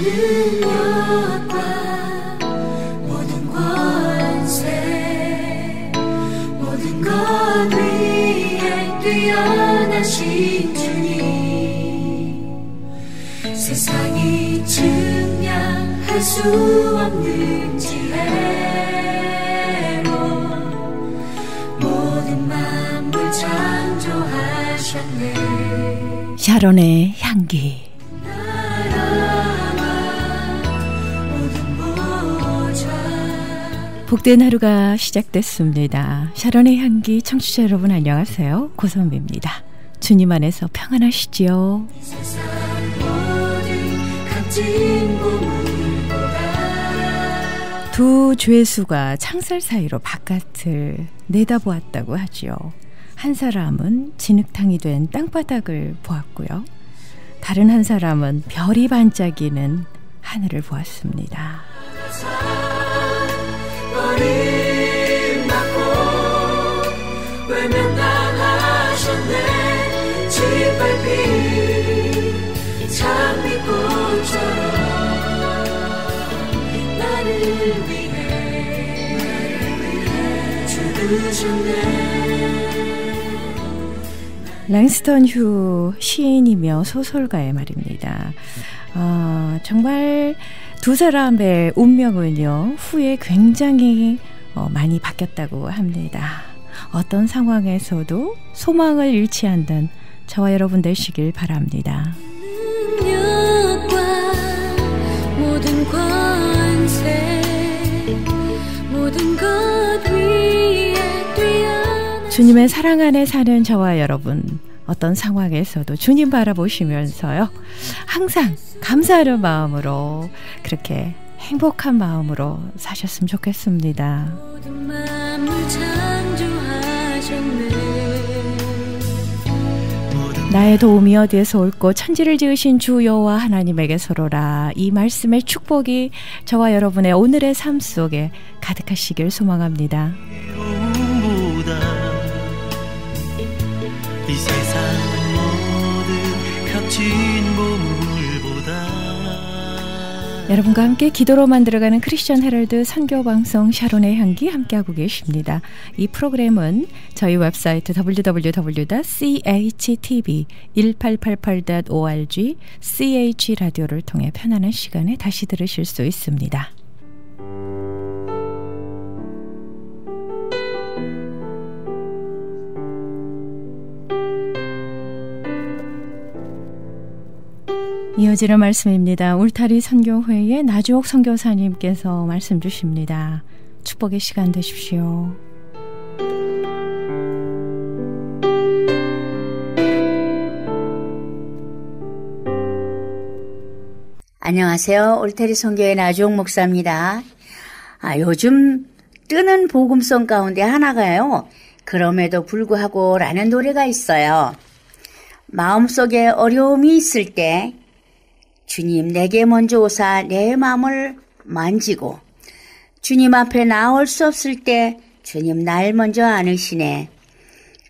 능력과 모든 권세 모든 것 위에 뛰어나신 주님 세상이 증량할 수 없는 지혜로 모든 만물 창조하셨네. 샤론의 향기. 복된 하루가 시작됐습니다. 샤론의 향기 청취자 여러분 안녕하세요. 고선비입니다. 주님 안에서 평안하시지요? 두 죄수가 창살 사이로 바깥을 내다보았다고 하지요. 한 사람은 진흙탕이 된 땅바닥을 보았고요. 다른 한 사람은 별이 반짝이는 하늘을 보았습니다. 버림받고 외면당하셨네. 짓밟힌 장미꽃처럼 나를 위해 죽으셨네. 랭스턴 휴 시인이며 소설가의 말입니다. 정말 두 사람의 운명은요 후에 굉장히 많이 바뀌었다고 합니다. 어떤 상황에서도 소망을 잃지 않는 저와 여러분 되시길 바랍니다. 능력과 모든 권세 모든 것 위에 뛰어나 주님의 사랑 안에 사는 저와 여러분 어떤 상황에서도 주님 바라보시면서요 항상 감사하는 마음으로 그렇게 행복한 마음으로 사셨으면 좋겠습니다. 모든 만물 창조하셨네. 나의 도움이 어디에서 올꼬 천지를 지으신 주 여호와 하나님에게서로라. 이 말씀의 축복이 저와 여러분의 오늘의 삶 속에 가득하시길 소망합니다. 이 세상 모든 값진 보물보다 여러분과 함께 기도로 만들어가는 크리스천 헤럴드 선교방송 샤론의 향기 함께하고 계십니다. 이 프로그램은 저희 웹사이트 www.chtv1888.org ch라디오를 통해 편안한 시간에 다시 들으실 수 있습니다. 이어지는 말씀입니다. 울타리 선교회의 나주옥 선교사님께서 말씀 주십니다. 축복의 시간 되십시오. 안녕하세요. 울타리 선교회 나주옥 목사입니다. 요즘 뜨는 복음성 가운데 하나가요. 그럼에도 불구하고 라는 노래가 있어요. 마음속에 어려움이 있을 때 주님 내게 먼저 오사 내 마음을 만지고 주님 앞에 나올 수 없을 때 주님 날 먼저 안으시네.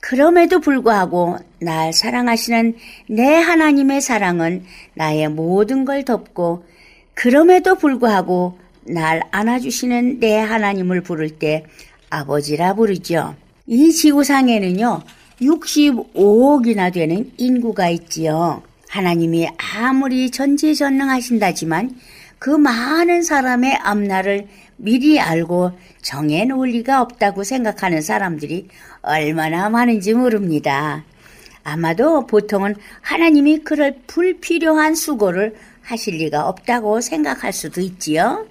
그럼에도 불구하고 날 사랑하시는 내 하나님의 사랑은 나의 모든 걸 덮고 그럼에도 불구하고 날 안아주시는 내 하나님을 부를 때 아버지라 부르죠. 이 지구상에는요 65억이나 되는 인구가 있지요. 하나님이 아무리 전지전능하신다지만 그 많은 사람의 앞날을 미리 알고 정해놓을 리가 없다고 생각하는 사람들이 얼마나 많은지 모릅니다. 아마도 보통은 하나님이 그럴 불필요한 수고를 하실 리가 없다고 생각할 수도 있지요.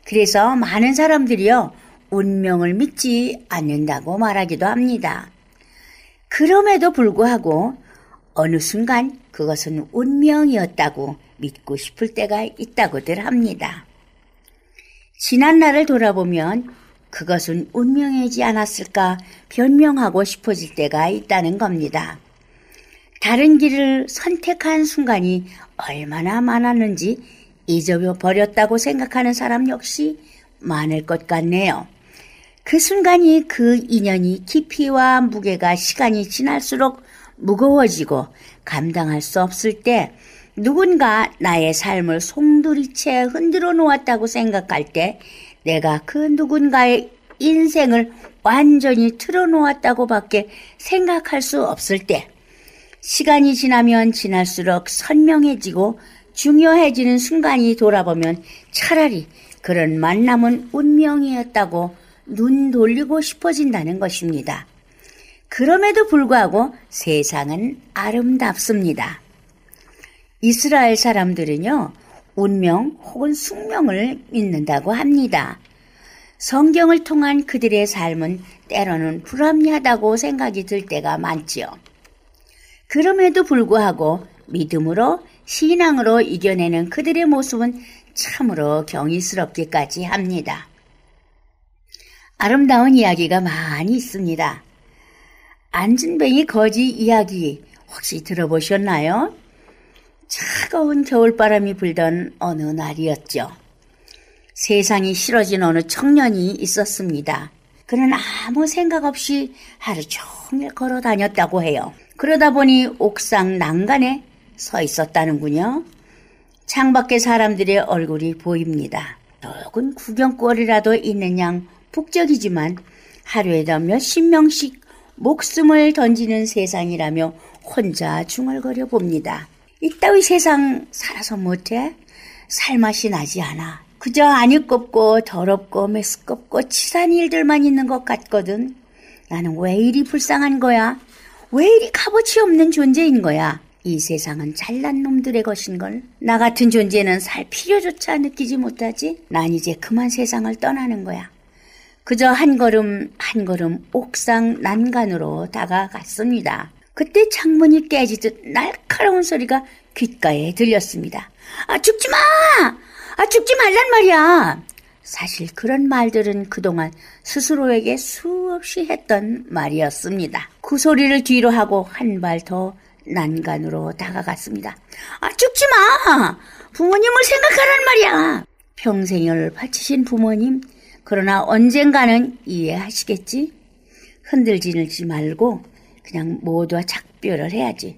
그래서 많은 사람들이요 운명을 믿지 않는다고 말하기도 합니다. 그럼에도 불구하고 어느 순간 그것은 운명이었다고 믿고 싶을 때가 있다고들 합니다. 지난 날을 돌아보면 그것은 운명이지 않았을까 변명하고 싶어질 때가 있다는 겁니다. 다른 길을 선택한 순간이 얼마나 많았는지 잊어버렸다고 생각하는 사람 역시 많을 것 같네요. 그 순간이 그 인연이 깊이와 무게가 시간이 지날수록 무거워지고 감당할 수 없을 때 누군가 나의 삶을 송두리째 흔들어 놓았다고 생각할 때 내가 그 누군가의 인생을 완전히 틀어놓았다고 밖에 생각할 수 없을 때, 시간이 지나면 지날수록 선명해지고 중요해지는 순간이 돌아보면 차라리 그런 만남은 운명이었다고 눈 돌리고 싶어진다는 것입니다. 그럼에도 불구하고 세상은 아름답습니다. 이스라엘 사람들은요, 운명 혹은 숙명을 믿는다고 합니다. 성경을 통한 그들의 삶은 때로는 불합리하다고 생각이 들 때가 많지요. 그럼에도 불구하고 믿음으로 신앙으로 이겨내는 그들의 모습은 참으로 경이스럽기까지 합니다. 아름다운 이야기가 많이 있습니다. 안진뱅이 거지 이야기 혹시 들어보셨나요? 차가운 겨울바람이 불던 어느 날이었죠. 세상이 싫어진 어느 청년이 있었습니다. 그는 아무 생각 없이 하루 종일 걸어 다녔다고 해요. 그러다 보니 옥상 난간에 서 있었다는군요. 창밖에 사람들의 얼굴이 보입니다. 적은 구경거리라도 있는 양 북적이지만 하루에도 몇십 명씩 목숨을 던지는 세상이라며 혼자 중얼거려 봅니다. 이따위 세상 살아서 못해? 살맛이 나지 않아. 그저 아니껍고 더럽고 메스껍고 치사한 일들만 있는 것 같거든. 나는 왜 이리 불쌍한 거야? 왜 이리 값어치 없는 존재인 거야? 이 세상은 잘난 놈들의 것인걸. 나 같은 존재는 살 필요조차 느끼지 못하지? 난 이제 그만 세상을 떠나는 거야. 그저 한 걸음 한 걸음 옥상 난간으로 다가갔습니다. 그때 창문이 깨지듯 날카로운 소리가 귓가에 들렸습니다. 죽지 마! 죽지 말란 말이야! 사실 그런 말들은 그동안 스스로에게 수없이 했던 말이었습니다. 그 소리를 뒤로 하고 한 발 더 난간으로 다가갔습니다. 죽지 마! 부모님을 생각하란 말이야! 평생을 바치신 부모님, 그러나 언젠가는 이해하시겠지? 흔들지지 말고 그냥 모두와 작별을 해야지.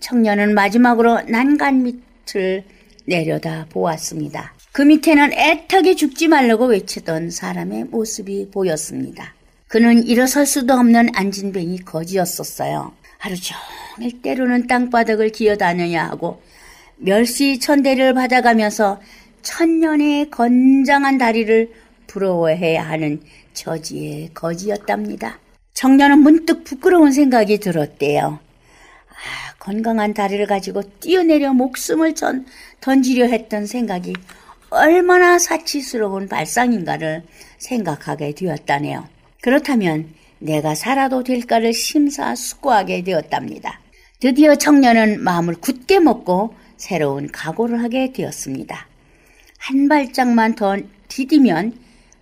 청년은 마지막으로 난간 밑을 내려다 보았습니다. 그 밑에는 애타게 죽지 말라고 외치던 사람의 모습이 보였습니다. 그는 일어설 수도 없는 안진뱅이 거지였었어요. 하루 종일 때로는 땅바닥을 기어다녀야 하고 멸시천대를 받아가면서 천년의 건장한 다리를 부러워해야 하는 저지의 거지였답니다. 청년은 문득 부끄러운 생각이 들었대요. 건강한 다리를 가지고 뛰어내려 목숨을 던지려 했던 생각이 얼마나 사치스러운 발상인가를 생각하게 되었다네요. 그렇다면 내가 살아도 될까를 심사숙고하게 되었답니다. 드디어 청년은 마음을 굳게 먹고 새로운 각오를 하게 되었습니다. 한 발짝만 더 디디면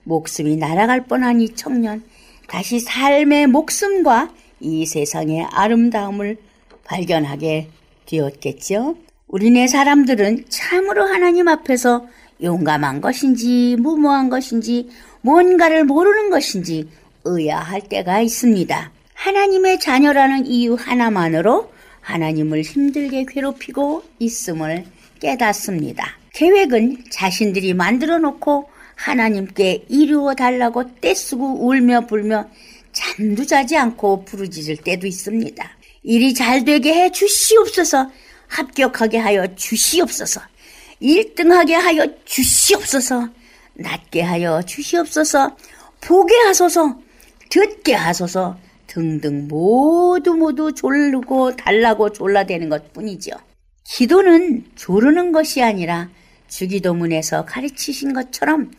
목숨이 날아갈 뻔한 이 청년, 다시 삶의 목숨과 이 세상의 아름다움을 발견하게 되었겠죠. 우리네 사람들은 참으로 하나님 앞에서 용감한 것인지 무모한 것인지 뭔가를 모르는 것인지 의아할 때가 있습니다. 하나님의 자녀라는 이유 하나만으로 하나님을 힘들게 괴롭히고 있음을 깨닫습니다. 계획은 자신들이 만들어 놓고 하나님께 이루어 달라고 떼쓰고 울며 불며 잠도 자지 않고 부르짖을 때도 있습니다. 일이 잘 되게 해 주시옵소서, 합격하게 하여 주시옵소서, 1등하게 하여 주시옵소서, 낫게 하여 주시옵소서, 보게 하소서, 듣게 하소서 등등 모두 졸르고 달라고 졸라대는 것뿐이죠. 기도는 조르는 것이 아니라 주기도문에서 가르치신 것처럼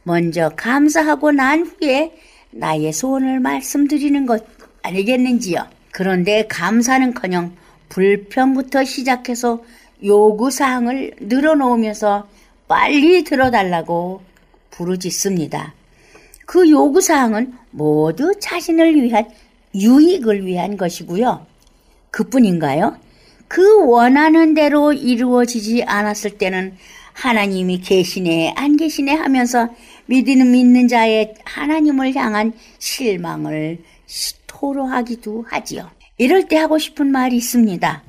먼저 감사하고 난 후에 나의 소원을 말씀드리는 것 아니겠는지요. 그런데 감사는커녕 불평부터 시작해서 요구사항을 늘어놓으면서 빨리 들어달라고 부르짖습니다. 그 요구사항은 모두 자신을 위한 유익을 위한 것이고요. 그뿐인가요? 그 원하는 대로 이루어지지 않았을 때는 하나님이 계시네 안 계시네 하면서 믿는 자의 하나님을 향한 실망을 토로하기도 하지요. 이럴 때 하고 싶은 말이 있습니다.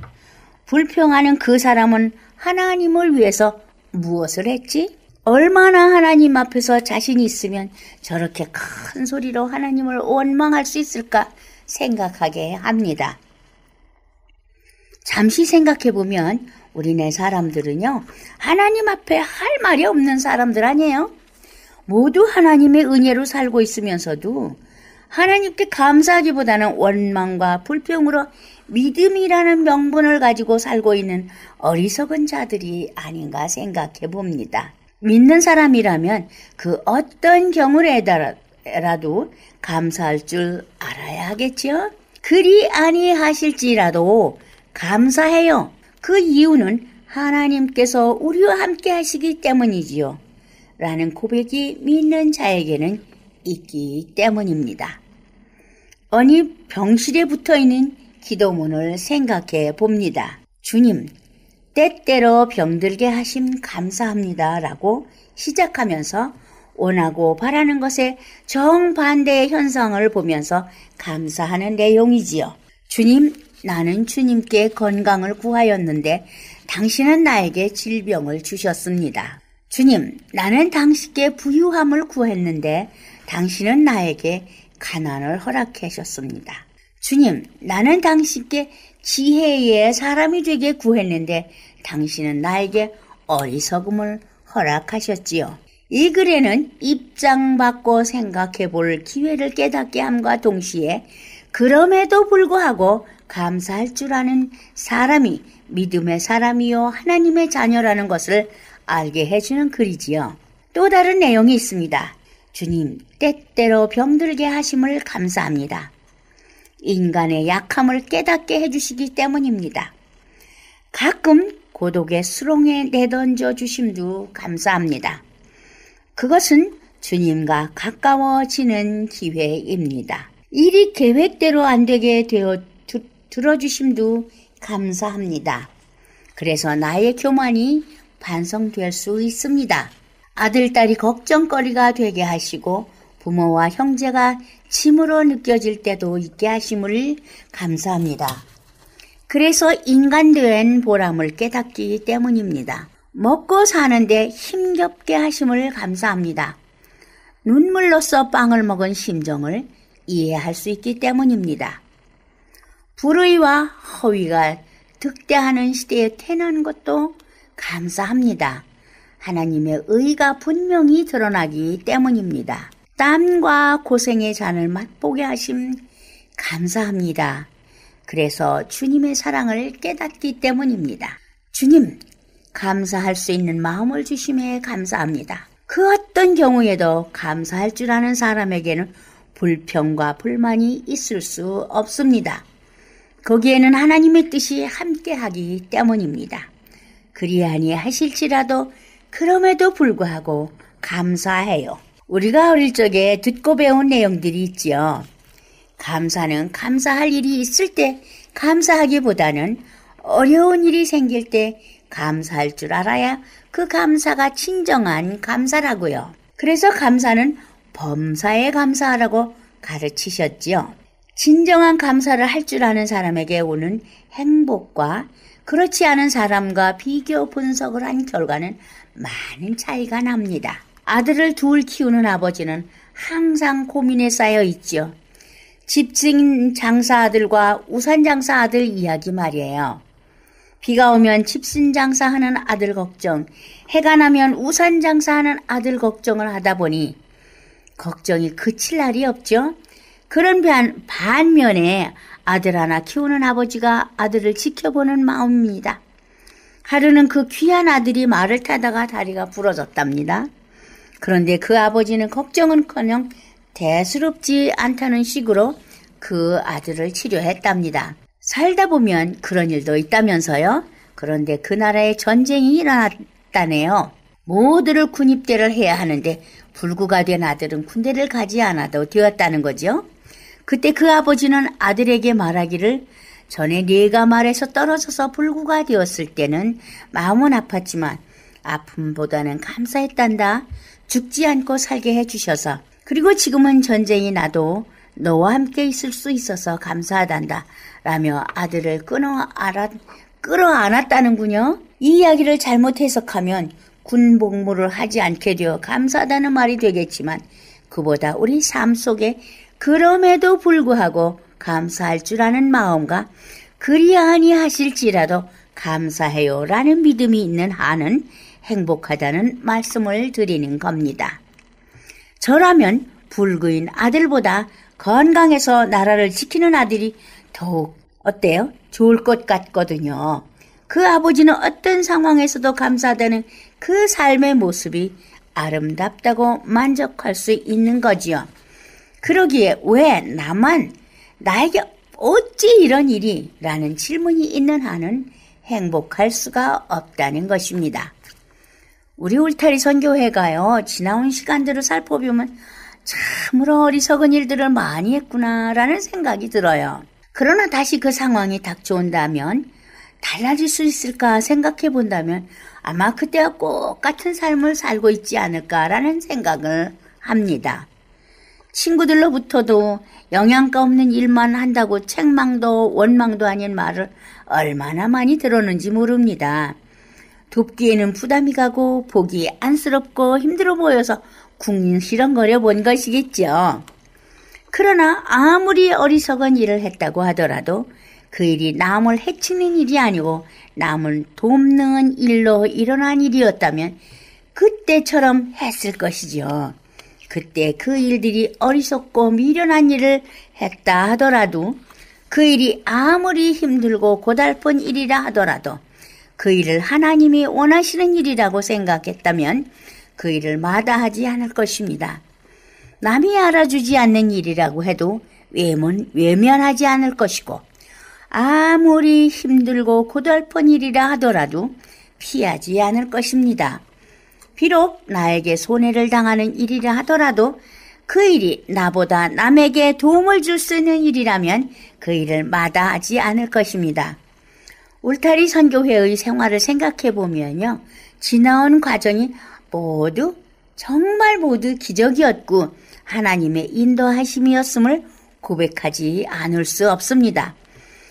불평하는 그 사람은 하나님을 위해서 무엇을 했지? 얼마나 하나님 앞에서 자신이 있으면 저렇게 큰 소리로 하나님을 원망할 수 있을까 생각하게 합니다. 잠시 생각해보면 우리네 사람들은요, 하나님 앞에 할 말이 없는 사람들 아니에요? 모두 하나님의 은혜로 살고 있으면서도 하나님께 감사하기보다는 원망과 불평으로 믿음이라는 명분을 가지고 살고 있는 어리석은 자들이 아닌가 생각해 봅니다. 믿는 사람이라면 그 어떤 경우라도 감사할 줄 알아야 하겠죠? 그리 아니하실지라도 감사해요. 그 이유는 하나님께서 우리와 함께 하시기 때문이지요. 라는 고백이 믿는 자에게는 있기 때문입니다. 어느 병실에 붙어있는 기도문을 생각해 봅니다. 주님, 때때로 병들게 하심 감사합니다. 라고 시작하면서 원하고 바라는 것에 정반대의 현상을 보면서 감사하는 내용이지요. 주님, 나는 주님께 건강을 구하였는데 당신은 나에게 질병을 주셨습니다. 주님, 나는 당신께 부유함을 구했는데 당신은 나에게 가난을 허락하셨습니다. 주님, 나는 당신께 지혜의 사람이 되게 구했는데 당신은 나에게 어리석음을 허락하셨지요. 이 글에는 입장받고 생각해 볼 기회를 깨닫게 함과 동시에 그럼에도 불구하고 감사할 줄 아는 사람이 믿음의 사람이요 하나님의 자녀라는 것을 알게 해주는 글이지요. 또 다른 내용이 있습니다. 주님, 때때로 병들게 하심을 감사합니다. 인간의 약함을 깨닫게 해주시기 때문입니다. 가끔 고독의 수렁에 내던져 주심도 감사합니다. 그것은 주님과 가까워지는 기회입니다. 일이 계획대로 안 되게 되어 들어주심도 감사합니다. 그래서 나의 교만이 반성될 수 있습니다. 아들, 딸이 걱정거리가 되게 하시고 부모와 형제가 짐으로 느껴질 때도 있게 하심을 감사합니다. 그래서 인간된 보람을 깨닫기 때문입니다. 먹고 사는데 힘겹게 하심을 감사합니다. 눈물로써 빵을 먹은 심정을 이해할 수 있기 때문입니다. 불의와 허위가 득대하는 시대에 태어난 것도 감사합니다. 하나님의 의가 분명히 드러나기 때문입니다. 땀과 고생의 잔을 맛보게 하심 감사합니다. 그래서 주님의 사랑을 깨닫기 때문입니다. 주님, 감사할 수 있는 마음을 주심에 감사합니다. 그 어떤 경우에도 감사할 줄 아는 사람에게는 불평과 불만이 있을 수 없습니다. 거기에는 하나님의 뜻이 함께하기 때문입니다. 그리하니 하실지라도 그럼에도 불구하고 감사해요. 우리가 어릴 적에 듣고 배운 내용들이 있지요. 감사는 감사할 일이 있을 때 감사하기보다는 어려운 일이 생길 때 감사할 줄 알아야 그 감사가 진정한 감사라고요. 그래서 감사는 범사에 감사하라고 가르치셨지요. 진정한 감사를 할 줄 아는 사람에게 오는 행복과 그렇지 않은 사람과 비교 분석을 한 결과는 많은 차이가 납니다. 아들을 둘 키우는 아버지는 항상 고민에 쌓여 있죠. 집신 장사 아들과 우산 장사 아들 이야기 말이에요. 비가 오면 집신 장사하는 아들 걱정, 해가 나면 우산 장사하는 아들 걱정을 하다 보니 걱정이 그칠 날이 없죠. 그런 반면에 아들 하나 키우는 아버지가 아들을 지켜보는 마음입니다. 하루는 그 귀한 아들이 말을 타다가 다리가 부러졌답니다. 그런데 그 아버지는 걱정은커녕 대수롭지 않다는 식으로 그 아들을 치료했답니다. 살다 보면 그런 일도 있다면서요. 그런데 그 나라에 전쟁이 일어났다네요. 모두를 군입대를 해야 하는데 불구가 된 아들은 군대를 가지 않아도 되었다는 거죠. 그때 그 아버지는 아들에게 말하기를 전에 네가 말해서 떨어져서 불구가 되었을 때는 마음은 아팠지만 아픔보다는 감사했단다. 죽지 않고 살게 해주셔서. 그리고 지금은 전쟁이 나도 너와 함께 있을 수 있어서 감사하단다. 라며 아들을 끊어 끌어안았다는군요. 이 이야기를 잘못 해석하면 군복무를 하지 않게 되어 감사하다는 말이 되겠지만 그보다 우리 삶 속에 그럼에도 불구하고 감사할 줄 아는 마음과 그리하니 하실지라도 감사해요 라는 믿음이 있는 한은 행복하다는 말씀을 드리는 겁니다. 저라면 불구인 아들보다 건강해서 나라를 지키는 아들이 더욱 어때요? 좋을 것 같거든요. 그 아버지는 어떤 상황에서도 감사하다는 그 삶의 모습이 아름답다고 만족할 수 있는 거지요. 그러기에 왜 나만 나에게 어찌 이런 일이? 라는 질문이 있는 한은 행복할 수가 없다는 것입니다. 우리 울타리 선교회가요, 지나온 시간들을 살펴보면 참으로 어리석은 일들을 많이 했구나라는 생각이 들어요. 그러나 다시 그 상황이 닥쳐온다면 달라질 수 있을까 생각해 본다면 아마 그때와 꼭 같은 삶을 살고 있지 않을까라는 생각을 합니다. 친구들로부터도 영양가 없는 일만 한다고 책망도 원망도 아닌 말을 얼마나 많이 들었는지 모릅니다. 돕기에는 부담이 가고 보기 안쓰럽고 힘들어 보여서 궁시렁거려 본 것이겠죠. 그러나 아무리 어리석은 일을 했다고 하더라도 그 일이 남을 해치는 일이 아니고 남을 돕는 일로 일어난 일이었다면 그때처럼 했을 것이죠. 그때 그 일들이 어리석고 미련한 일을 했다 하더라도 그 일이 아무리 힘들고 고달픈 일이라 하더라도 그 일을 하나님이 원하시는 일이라고 생각했다면 그 일을 마다하지 않을 것입니다. 남이 알아주지 않는 일이라고 해도 외면하지 않을 것이고 아무리 힘들고 고달픈 일이라 하더라도 피하지 않을 것입니다. 비록 나에게 손해를 당하는 일이라 하더라도 그 일이 나보다 남에게 도움을 줄 수 있는 일이라면 그 일을 마다하지 않을 것입니다. 울타리 선교회의 생활을 생각해 보면요. 지나온 과정이 정말 모두 기적이었고 하나님의 인도하심이었음을 고백하지 않을 수 없습니다.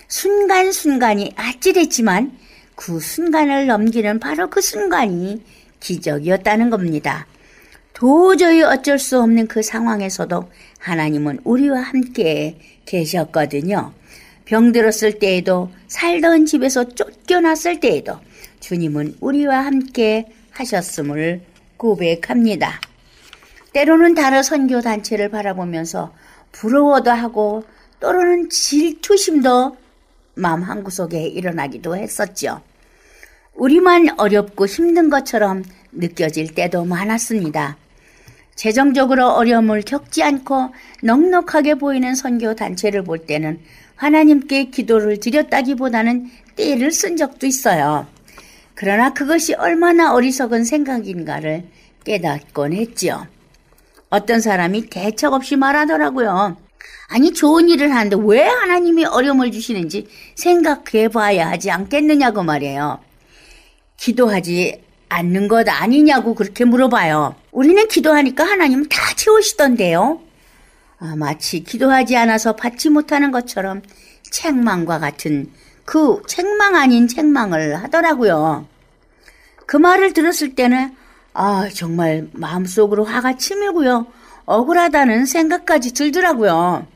순간순간이 아찔했지만 그 순간을 넘기는 바로 그 순간이 기적이었다는 겁니다. 도저히 어쩔 수 없는 그 상황에서도 하나님은 우리와 함께 계셨거든요. 병들었을 때에도 살던 집에서 쫓겨났을 때에도 주님은 우리와 함께 하셨음을 고백합니다. 때로는 다른 선교단체를 바라보면서 부러워도 하고 때로는 질투심도 마음 한구석에 일어나기도 했었죠. 우리만 어렵고 힘든 것처럼 느껴질 때도 많았습니다. 재정적으로 어려움을 겪지 않고 넉넉하게 보이는 선교단체를 볼 때는 하나님께 기도를 드렸다기보다는 떼를 쓴 적도 있어요. 그러나 그것이 얼마나 어리석은 생각인가를 깨닫곤 했지요. 어떤 사람이 대책 없이 말하더라고요. 아니 좋은 일을 하는데 왜 하나님이 어려움을 주시는지 생각해 봐야 하지 않겠느냐고 말이에요. 기도하지 않는 것 아니냐고 그렇게 물어봐요. 우리는 기도하니까 하나님은 다 채우시던데요. 마치 기도하지 않아서 받지 못하는 것처럼 책망과 같은 그 책망 아닌 책망을 하더라고요. 그 말을 들었을 때는 정말 마음속으로 화가 치밀고요. 억울하다는 생각까지 들더라고요.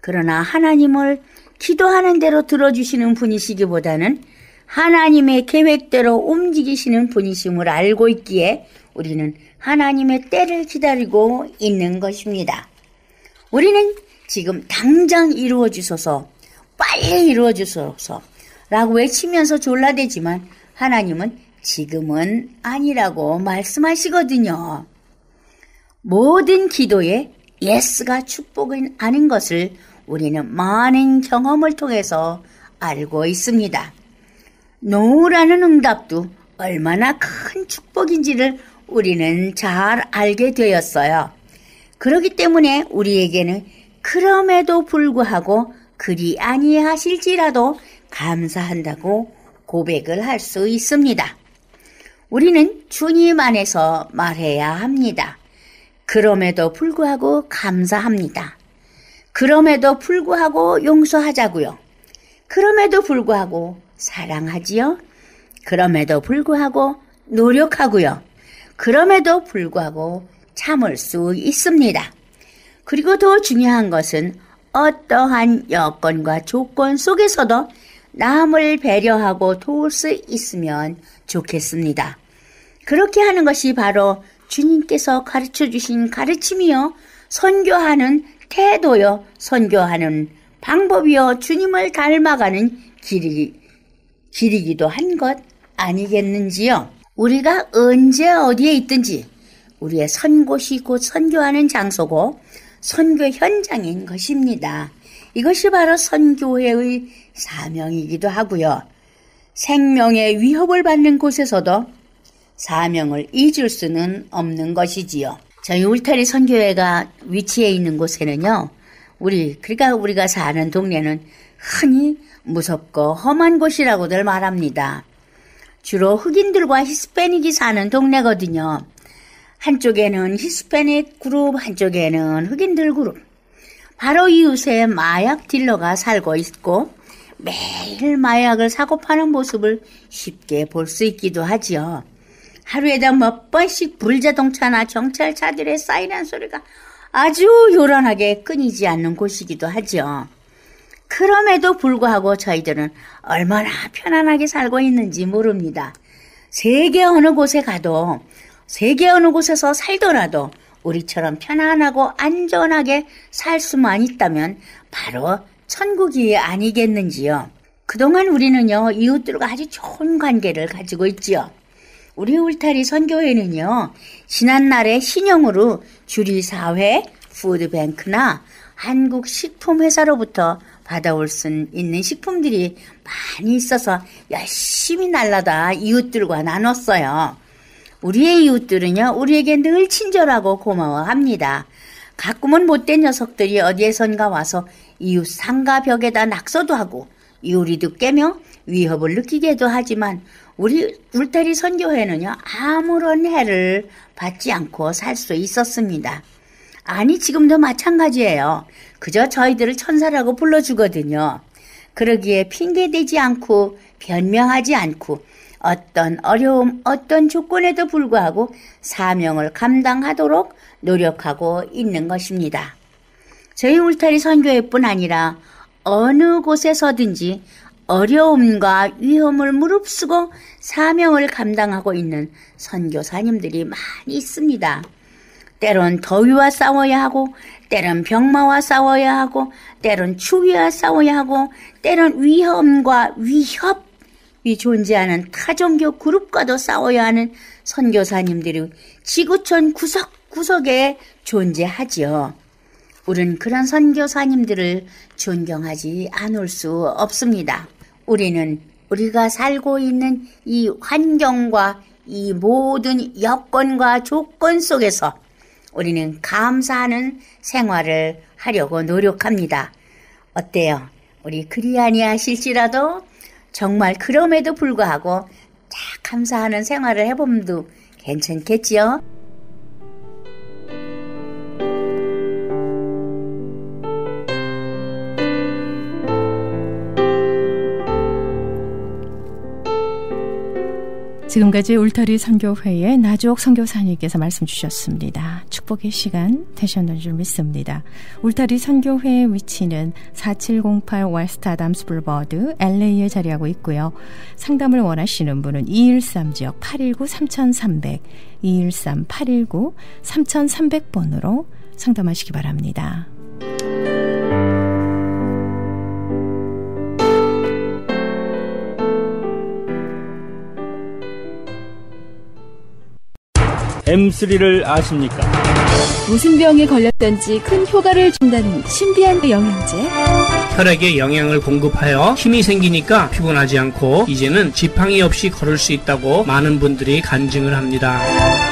그러나 하나님을 기도하는 대로 들어주시는 분이시기보다는 하나님의 계획대로 움직이시는 분이심을 알고 있기에 우리는 하나님의 때를 기다리고 있는 것입니다. 우리는 지금 당장 이루어 주소서, 빨리 이루어 주소서 라고 외치면서 졸라대지만 하나님은 지금은 아니라고 말씀하시거든요. 모든 기도에 예스가 축복은 아닌 것을 우리는 많은 경험을 통해서 알고 있습니다. 노라는 응답도 얼마나 큰 축복인지를 우리는 잘 알게 되었어요. 그렇기 때문에 우리에게는 그럼에도 불구하고 그리 아니하실지라도 감사한다고 고백을 할 수 있습니다. 우리는 주님 안에서 말해야 합니다. 그럼에도 불구하고 감사합니다. 그럼에도 불구하고 용서하자고요. 그럼에도 불구하고 사랑하지요. 그럼에도 불구하고 노력하고요. 그럼에도 불구하고 참을 수 있습니다. 그리고 더 중요한 것은 어떠한 여건과 조건 속에서도 남을 배려하고 도울 수 있으면 좋겠습니다. 그렇게 하는 것이 바로 주님께서 가르쳐 주신 가르침이요, 선교하는 태도요, 선교하는 방법이요, 주님을 닮아가는 길이기도 한 것 아니겠는지요. 우리가 언제 어디에 있든지 우리의 선 곳이 곧 선교하는 장소고 선교 현장인 것입니다. 이것이 바로 선교회의 사명이기도 하고요. 생명의 위협을 받는 곳에서도 사명을 잊을 수는 없는 것이지요. 저희 울타리 선교회가 위치해 있는 곳에는요, 그러니까 우리가 사는 동네는 흔히 무섭고 험한 곳이라고들 말합니다. 주로 흑인들과 히스패닉이 사는 동네거든요. 한쪽에는 히스패닉 그룹, 한쪽에는 흑인들 그룹. 바로 이웃에 마약 딜러가 살고 있고 매일 마약을 사고 파는 모습을 쉽게 볼 수 있기도 하지요. 하루에도 몇 번씩 불자동차나 경찰차들의 사이렌 소리가 아주 요란하게 끊이지 않는 곳이기도 하죠. 그럼에도 불구하고 저희들은 얼마나 편안하게 살고 있는지 모릅니다. 세계 어느 곳에 가도, 세계 어느 곳에서 살더라도 우리처럼 편안하고 안전하게 살 수만 있다면 바로 천국이 아니겠는지요. 그동안 우리는요, 이웃들과 아주 좋은 관계를 가지고 있지요. 우리 울타리 선교회는요, 지난날의 신용으로 주리사회, 푸드뱅크나 한국식품회사로부터 받아올 수 있는 식품들이 많이 있어서 열심히 날라다 이웃들과 나눴어요. 우리의 이웃들은요, 우리에게 늘 친절하고 고마워합니다. 가끔은 못된 녀석들이 어디에선가 와서 이웃 상가 벽에다 낙서도 하고 유리도 깨며 위협을 느끼게도 하지만 우리 울타리 선교회는요, 아무런 해를 받지 않고 살 수 있었습니다. 아니, 지금도 마찬가지예요. 그저 저희들을 천사라고 불러주거든요. 그러기에 핑계대지 않고 변명하지 않고 어떤 어려움, 어떤 조건에도 불구하고 사명을 감당하도록 노력하고 있는 것입니다. 저희 울타리 선교회뿐 아니라 어느 곳에서든지 어려움과 위험을 무릅쓰고 사명을 감당하고 있는 선교사님들이 많이 있습니다. 때론 더위와 싸워야 하고, 때론 병마와 싸워야 하고, 때론 추위와 싸워야 하고, 때론 위험과 위협이 존재하는 타종교 그룹과도 싸워야 하는 선교사님들이 지구촌 구석구석에 존재하지요. 우리는 그런 선교사님들을 존경하지 않을 수 없습니다. 우리는 우리가 살고 있는 이 환경과 이 모든 여건과 조건 속에서 우리는 감사하는 생활을 하려고 노력합니다. 어때요? 우리 그리 아니하실지라도 정말 그럼에도 불구하고 다 감사하는 생활을 해보면 괜찮겠지요? 지금까지 울타리 선교회의 나주옥 선교사님께서 말씀 주셨습니다. 축복의 시간 되셨는 줄 믿습니다. 울타리 선교회의 위치는 4708 웨스트 아담스 블버드 LA에 자리하고 있고요. 상담을 원하시는 분은 213지역 819-3300, 213-819-3300번으로 상담하시기 바랍니다. M3를 아십니까? 무슨 병에 걸렸던지 큰 효과를 준다는 신비한 영양제. 혈액에 영양을 공급하여 힘이 생기니까 피곤하지 않고 이제는 지팡이 없이 걸을 수 있다고 많은 분들이 간증을 합니다.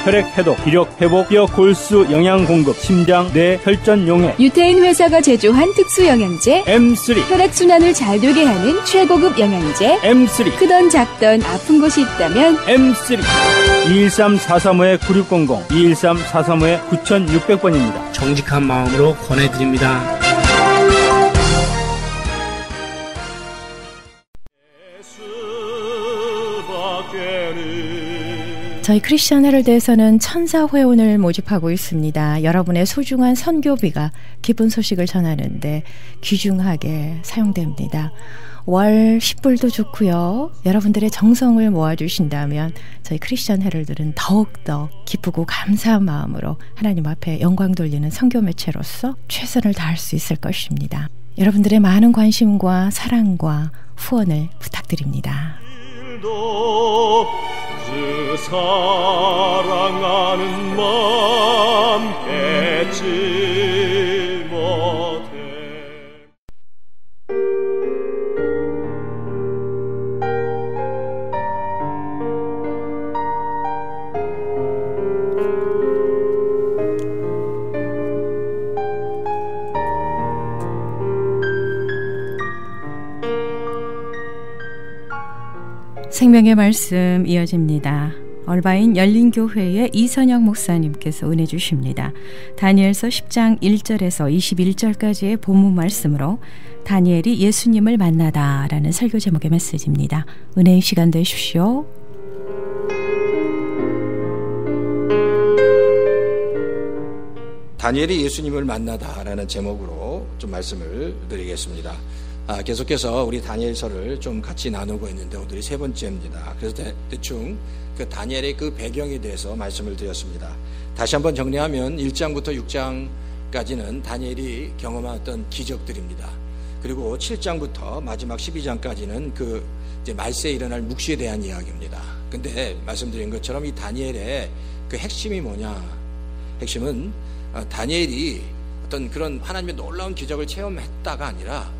혈액 해독, 기력 회복, 뼈 골수 영양 공급, 심장, 뇌, 혈전 용해. 유태인 회사가 제조한 특수 영양제 M3. 혈액 순환을 잘 되게 하는 최고급 영양제 M3. 크던 작던 아픈 곳이 있다면 M3. 213-435-9600, 213-435-9600번입니다. 정직한 마음으로 권해드립니다. 저희 크리스천 헤럴드에서는 천사 회원을 모집하고 있습니다. 여러분의 소중한 선교비가 기쁜 소식을 전하는데 귀중하게 사용됩니다. 월 10불도 좋고요. 여러분들의 정성을 모아주신다면 저희 크리스천 헤럴드는 더욱더 기쁘고 감사한 마음으로 하나님 앞에 영광 돌리는 선교 매체로서 최선을 다할 수 있을 것입니다. 여러분들의 많은 관심과 사랑과 후원을 부탁드립니다. 그 사랑하는 마음 잊지 못해. 생명의 말씀 이어집니다. 얼바인 열린교회의 이선영 목사님께서 은혜 주십니다. 다니엘서 10장 1절에서 21절까지의 본문 말씀으로 다니엘이 예수님을 만나다 라는 설교 제목의 메시지입니다. 은혜의 시간 되십시오. 다니엘이 예수님을 만나다 라는 제목으로 좀 말씀을 드리겠습니다. 계속해서 우리 다니엘서를 좀 같이 나누고 있는데 오늘이 세 번째입니다. 그래서 대충 그 다니엘의 그 배경에 대해서 말씀을 드렸습니다. 다시 한번 정리하면 1장부터 6장까지는 다니엘이 경험한 어떤 기적들입니다. 그리고 7장부터 마지막 12장까지는 그 이제 말세에 일어날 묵시에 대한 이야기입니다. 근데 말씀드린 것처럼 이 다니엘의 그 핵심이 뭐냐? 핵심은 다니엘이 어떤 그런 하나님의 놀라운 기적을 체험했다가 아니라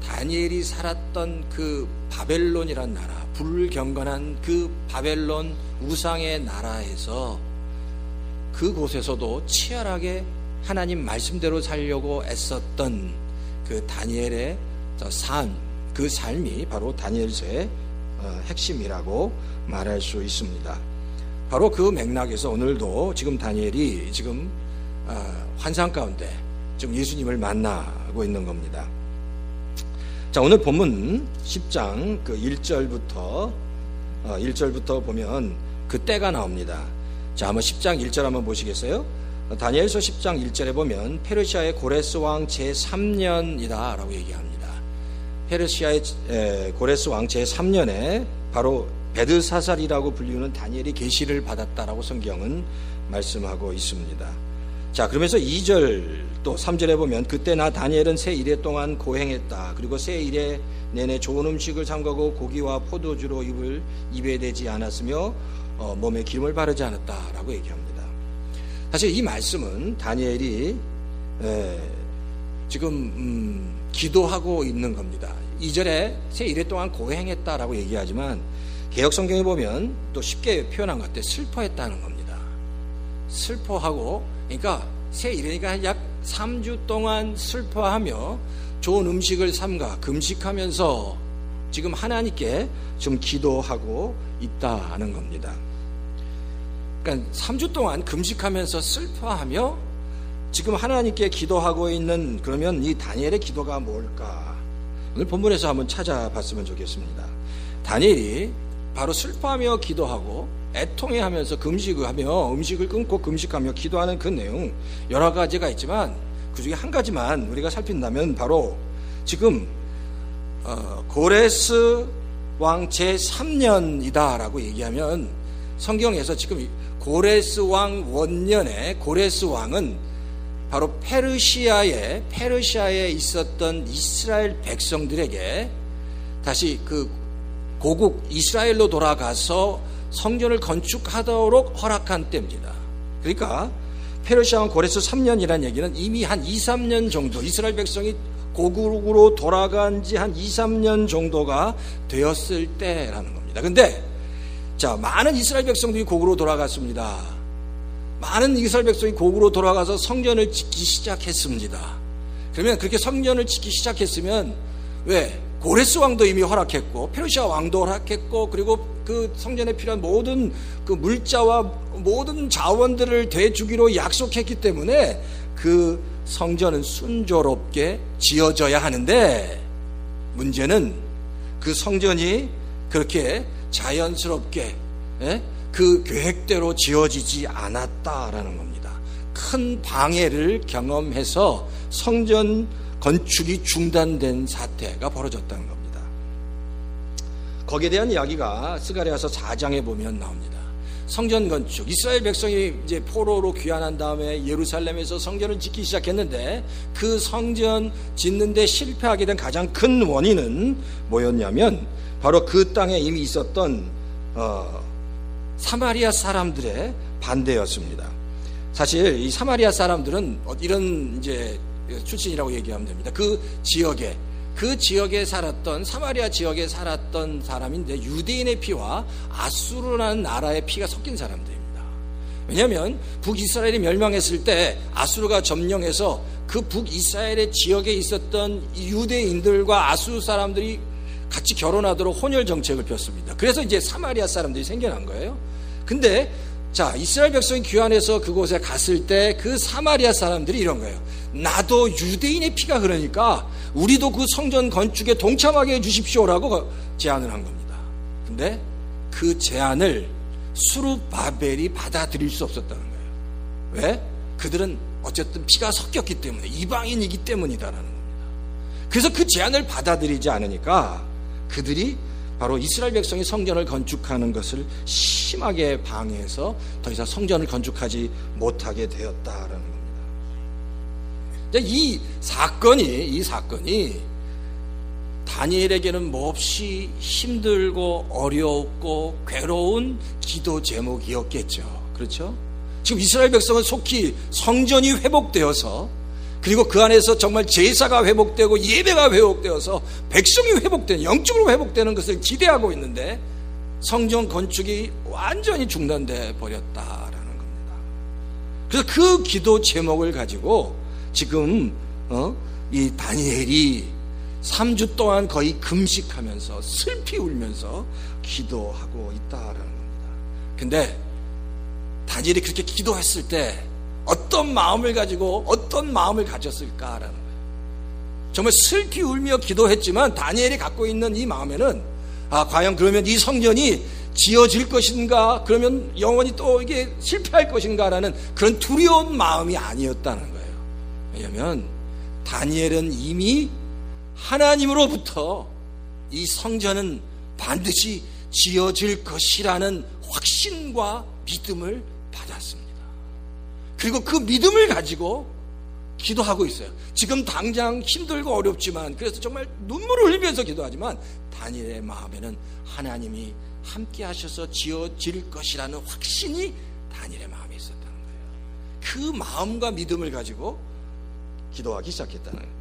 다니엘이 살았던 그 바벨론이란 나라, 불경건한 그 바벨론 우상의 나라에서 그곳에서도 치열하게 하나님 말씀대로 살려고 애썼던 그 다니엘의 삶, 그 삶이 바로 다니엘서의 핵심이라고 말할 수 있습니다. 바로 그 맥락에서 오늘도 지금 다니엘이 지금 환상 가운데 지금 예수님을 만나고 있는 겁니다. 자, 오늘 본문 10장 그 1절부터 보면 그 때가 나옵니다. 자, 한번 10장 1절 한번 보시겠어요? 다니엘서 10장 1절에 보면 페르시아의 고레스 왕 제3년이다 라고 얘기합니다. 페르시아의 고레스 왕 제3년에 바로 베드사살이라고 불리는 다니엘이 계시를 받았다라고 성경은 말씀하고 있습니다. 자, 그러면서 2절 또 3절에 보면 그때 나 다니엘은 새 이래 동안 고행했다. 그리고 새 이래 내내 좋은 음식을 삼가고 고기와 포도주로 입에 대지 않았으며 몸에 기름을 바르지 않았다라고 얘기합니다. 사실 이 말씀은 다니엘이 지금 기도하고 있는 겁니다. 2절에 새 이래 동안 고행했다라고 얘기하지만 개역성경에 보면 또 쉽게 표현한 것 같아요. 슬퍼했다는 겁니다. 슬퍼하고, 그러니까 새 이래니까 약 3주 동안 슬퍼하며 좋은 음식을 삼가 금식하면서 지금 하나님께 좀 기도하고 있다는 겁니다. 그러니까 3주 동안 금식하면서 슬퍼하며 지금 하나님께 기도하고 있는, 그러면 이 다니엘의 기도가 뭘까? 오늘 본문에서 한번 찾아봤으면 좋겠습니다. 다니엘이 바로 슬퍼하며 기도하고 애통해하면서 금식하며 음식을 끊고 금식하며 기도하는 그 내용 여러 가지가 있지만 그 중에 한 가지만 우리가 살핀다면 바로 지금 고레스 왕 제3년이다 라고 얘기하면 성경에서 지금 고레스 왕 원년에 고레스 왕은 바로 페르시아에 있었던 이스라엘 백성들에게 다시 그 고국 이스라엘로 돌아가서 성전을 건축하도록 허락한 때입니다. 그러니까 페르시아 왕 고레스 3년이라는 얘기는 이미 한 2, 3년 정도 이스라엘 백성이 고국으로 돌아간 지 한 2, 3년 정도가 되었을 때라는 겁니다. 근데 자, 많은 이스라엘 백성들이 고국으로 돌아갔습니다. 많은 이스라엘 백성이 고국으로 돌아가서 성전을 짓기 시작했습니다. 그러면 그렇게 성전을 짓기 시작했으면 왜? 고레스 왕도 이미 허락했고 페르시아 왕도 허락했고 그리고 그 성전에 필요한 모든 그 물자와 모든 자원들을 대주기로 약속했기 때문에 그 성전은 순조롭게 지어져야 하는데 문제는 그 성전이 그렇게 자연스럽게 그 계획대로 지어지지 않았다라는 겁니다. 큰 방해를 경험해서 성전 건축이 중단된 사태가 벌어졌다는 겁니다. 거기에 대한 이야기가 스가랴서 4장에 보면 나옵니다. 성전 건축, 이스라엘 백성이 이제 포로로 귀환한 다음에 예루살렘에서 성전을 짓기 시작했는데 그 성전 짓는데 실패하게 된 가장 큰 원인은 뭐였냐면 바로 그 땅에 이미 있었던 사마리아 사람들의 반대였습니다. 사실 이 사마리아 사람들은 이런 이제 출신이라고 얘기하면 됩니다. 그 지역에 살았던 사마리아 지역에 살았던 사람인데 유대인의 피와 아수르라는 나라의 피가 섞인 사람들입니다. 왜냐하면 북이스라엘이 멸망했을 때 아수르가 점령해서 그 북이스라엘의 지역에 있었던 유대인들과 아수르 사람들이 같이 결혼하도록 혼혈 정책을 폈습니다. 그래서 이제 사마리아 사람들이 생겨난 거예요. 근데 자, 이스라엘 백성이 귀환해서 그곳에 갔을 때 그 사마리아 사람들이 이런 거예요. 나도 유대인의 피가 흐르니까 우리도 그 성전 건축에 동참하게 해주십시오라고 제안을 한 겁니다. 근데 그 제안을 수르바벨이 받아들일 수 없었다는 거예요. 왜? 그들은 어쨌든 피가 섞였기 때문에, 이방인이기 때문이다라는 겁니다. 그래서 그 제안을 받아들이지 않으니까 그들이 바로 이스라엘 백성이 성전을 건축하는 것을 심하게 방해해서 더 이상 성전을 건축하지 못하게 되었다라는 겁니다. 이 사건이 다니엘에게는 몹시 힘들고 어렵고 괴로운 기도 제목이었겠죠. 그렇죠? 지금 이스라엘 백성은 속히 성전이 회복되어서, 그리고 그 안에서 정말 제사가 회복되고 예배가 회복되어서 백성이 회복되는, 영적으로 회복되는 것을 기대하고 있는데 성전 건축이 완전히 중단돼 버렸다라는 겁니다. 그래서 그 기도 제목을 가지고 지금 이 다니엘이 3주 동안 거의 금식하면서 슬피 울면서 기도하고 있다라는 겁니다. 근데 다니엘이 그렇게 기도했을 때 어떤 마음을 가졌을까라는 거예요. 정말 슬피 울며 기도했지만 다니엘이 갖고 있는 이 마음에는 과연 그러면 이 성전이 지어질 것인가, 그러면 영원히 또 이게 실패할 것인가라는 그런 두려운 마음이 아니었다는 거예요. 왜냐하면 다니엘은 이미 하나님으로부터 이 성전은 반드시 지어질 것이라는 확신과 믿음을 받았습니다. 그리고 그 믿음을 가지고 기도하고 있어요. 지금 당장 힘들고 어렵지만, 그래서 정말 눈물을 흘리면서 기도하지만 다니엘의 마음에는 하나님이 함께 하셔서 지어질 것이라는 확신이 다니엘의 마음에 있었다는 거예요. 그 마음과 믿음을 가지고 기도하기 시작했다는 거예요.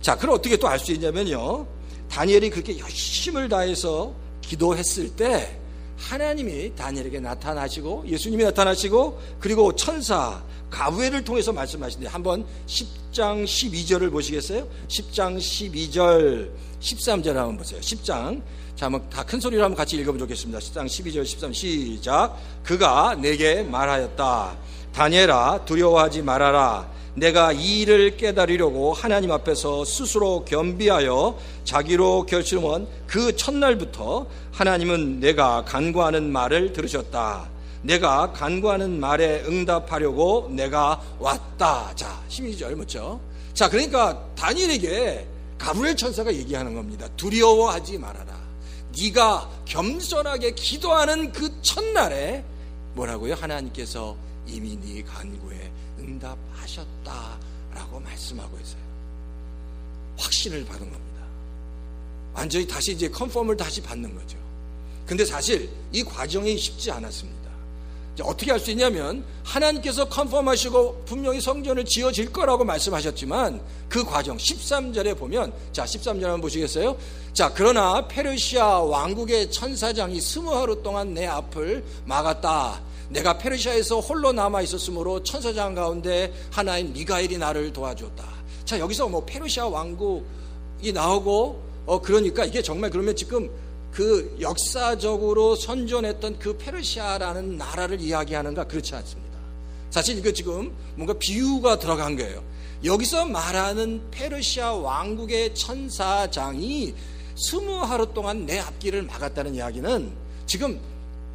자, 그럼 어떻게 또 알 수 있냐면요, 다니엘이 그렇게 열심을 다해서 기도했을 때 하나님이 다니엘에게 나타나시고, 예수님이 나타나시고, 그리고 천사 가브엘을 통해서 말씀하시는데, 한번 10장 12절을 보시겠어요? 10장 12절 13절 한번 보세요. 10장, 자, 한번 다 큰 소리로 한번 같이 읽어보면 좋겠습니다. 10장 12절 13 시작. 그가 내게 말하였다. 다니엘아, 두려워하지 말아라. 내가 이 일을 깨달으려고 하나님 앞에서 스스로 겸비하여 자기로 결심한 그 첫날부터 하나님은 내가 간구하는 말을 들으셨다. 내가 간구하는 말에 응답하려고 내가 왔다. 자, 12절 맞죠? 자, 그러니까 다니엘에게 가브리엘 천사가 얘기하는 겁니다. 두려워하지 말아라. 네가 겸손하게 기도하는 그 첫날에 뭐라고요? 하나님께서 이미 네 간구에 응답하셨다라고 말씀하고 있어요. 확신을 받은 겁니다. 완전히 다시 이제 컨펌을 다시 받는 거죠. 근데 사실 이 과정이 쉽지 않았습니다. 이제 어떻게 할 수 있냐면, 하나님께서 컨펌하시고 분명히 성전을 지어질 거라고 말씀하셨지만 그 과정 13절에 보면, 자, 13절 한번 보시겠어요? 자, 그러나 페르시아 왕국의 천사장이 20하루 동안 내 앞을 막았다. 내가 페르시아에서 홀로 남아 있었으므로 천사장 가운데 하나인 미가엘이 나를 도와줬다. 자, 여기서 뭐 페르시아 왕국이 나오고 그러니까 이게 정말 그러면 지금 그 역사적으로 선전했던 그 페르시아라는 나라를 이야기하는가? 그렇지 않습니다. 사실 이거 지금 뭔가 비유가 들어간 거예요. 여기서 말하는 페르시아 왕국의 천사장이 20하루 동안 내 앞길을 막았다는 이야기는 지금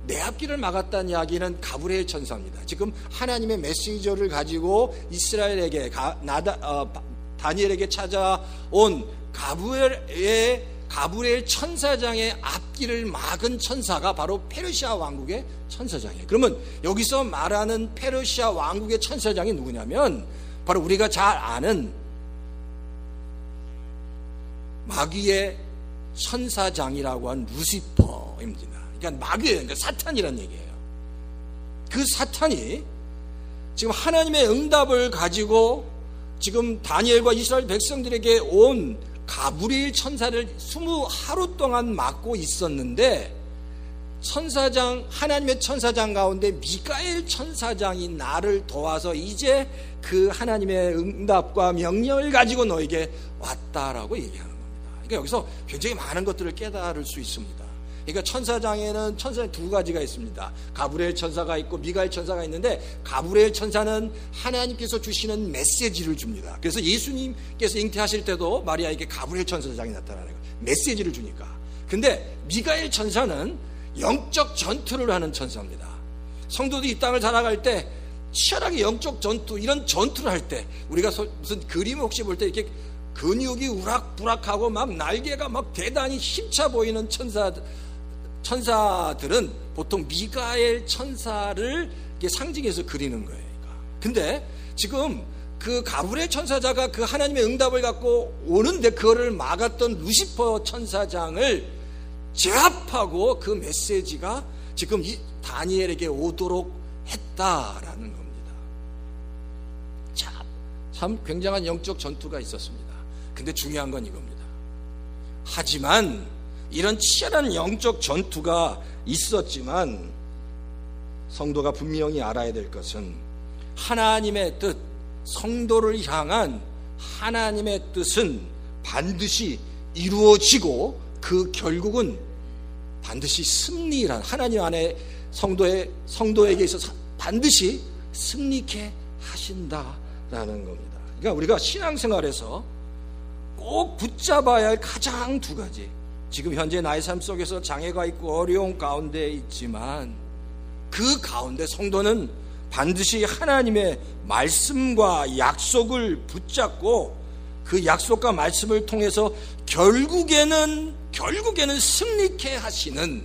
내 앞길을 막았다는 이야기는 가브리엘 천사입니다. 지금 하나님의 메시저를 가지고 이스라엘에게 다니엘에게 찾아온 가브리엘 천사장의 앞길을 막은 천사가 바로 페르시아 왕국의 천사장이에요. 그러면 여기서 말하는 페르시아 왕국의 천사장이 누구냐면 바로 우리가 잘 아는 마귀의 천사장이라고 한 루시퍼입니다. 그러니까 마귀예요. 그러니까 사탄이란 얘기예요. 그 사탄이 지금 하나님의 응답을 가지고 지금 다니엘과 이스라엘 백성들에게 온 가브리엘 천사를 20하루 동안 맡고 있었는데, 하나님의 천사장 가운데 미가엘 천사장이 나를 도와서 이제 그 하나님의 응답과 명령을 가지고 너에게 왔다라고 얘기하는 겁니다. 그러니까 여기서 굉장히 많은 것들을 깨달을 수 있습니다. 그러니까 천사장에는 천사장 두 가지가 있습니다. 가브리엘 천사가 있고 미가엘 천사가 있는데, 가브리엘 천사는 하나님께서 주시는 메시지를 줍니다. 그래서 예수님께서 잉태하실 때도 마리아에게 가브리엘 천사장이 나타나는 거예요. 메시지를 주니까. 근데 미가엘 천사는 영적 전투를 하는 천사입니다. 성도들이 이 땅을 살아갈 때 치열하게 영적 전투, 이런 전투를 할 때, 우리가 무슨 그림 혹시 볼 때 이렇게 근육이 우락부락하고 막 날개가 막 대단히 힘차 보이는 천사들은 보통 미가엘 천사를 상징해서 그리는 거예요. 근데 지금 그 가브리엘 천사자가 그 하나님의 응답을 갖고 오는데 그거를 막았던 루시퍼 천사장을 제압하고 그 메시지가 지금 이 다니엘에게 오도록 했다라는 겁니다. 참 굉장한 영적 전투가 있었습니다. 근데 중요한 건 이겁니다. 하지만 이런 치열한 영적 전투가 있었지만 성도가 분명히 알아야 될 것은 하나님의 뜻, 성도를 향한 하나님의 뜻은 반드시 이루어지고 그 결국은 반드시 승리란, 하나님 안에 성도에게 있어서 반드시 승리케 하신다라는 겁니다. 그러니까 우리가 신앙생활에서 꼭 붙잡아야 할 가장 두 가지, 지금 현재 나의 삶 속에서 장애가 있고 어려운 가운데 있지만 그 가운데 성도는 반드시 하나님의 말씀과 약속을 붙잡고 그 약속과 말씀을 통해서 결국에는 승리케 하시는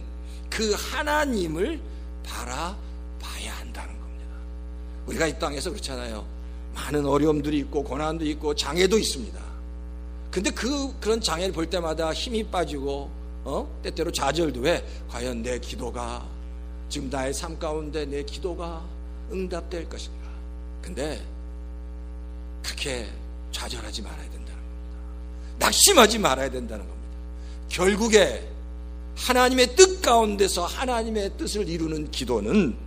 그 하나님을 바라봐야 한다는 겁니다. 우리가 이 땅에서 그렇잖아요. 많은 어려움들이 있고 고난도 있고 장애도 있습니다. 근데 그런 장애를 볼 때마다 힘이 빠지고 때때로 좌절도 해. 과연 내 기도가, 지금 나의 삶 가운데 내 기도가 응답될 것인가. 근데 그렇게 좌절하지 말아야 된다는 겁니다. 낙심하지 말아야 된다는 겁니다. 결국에 하나님의 뜻 가운데서 하나님의 뜻을 이루는 기도는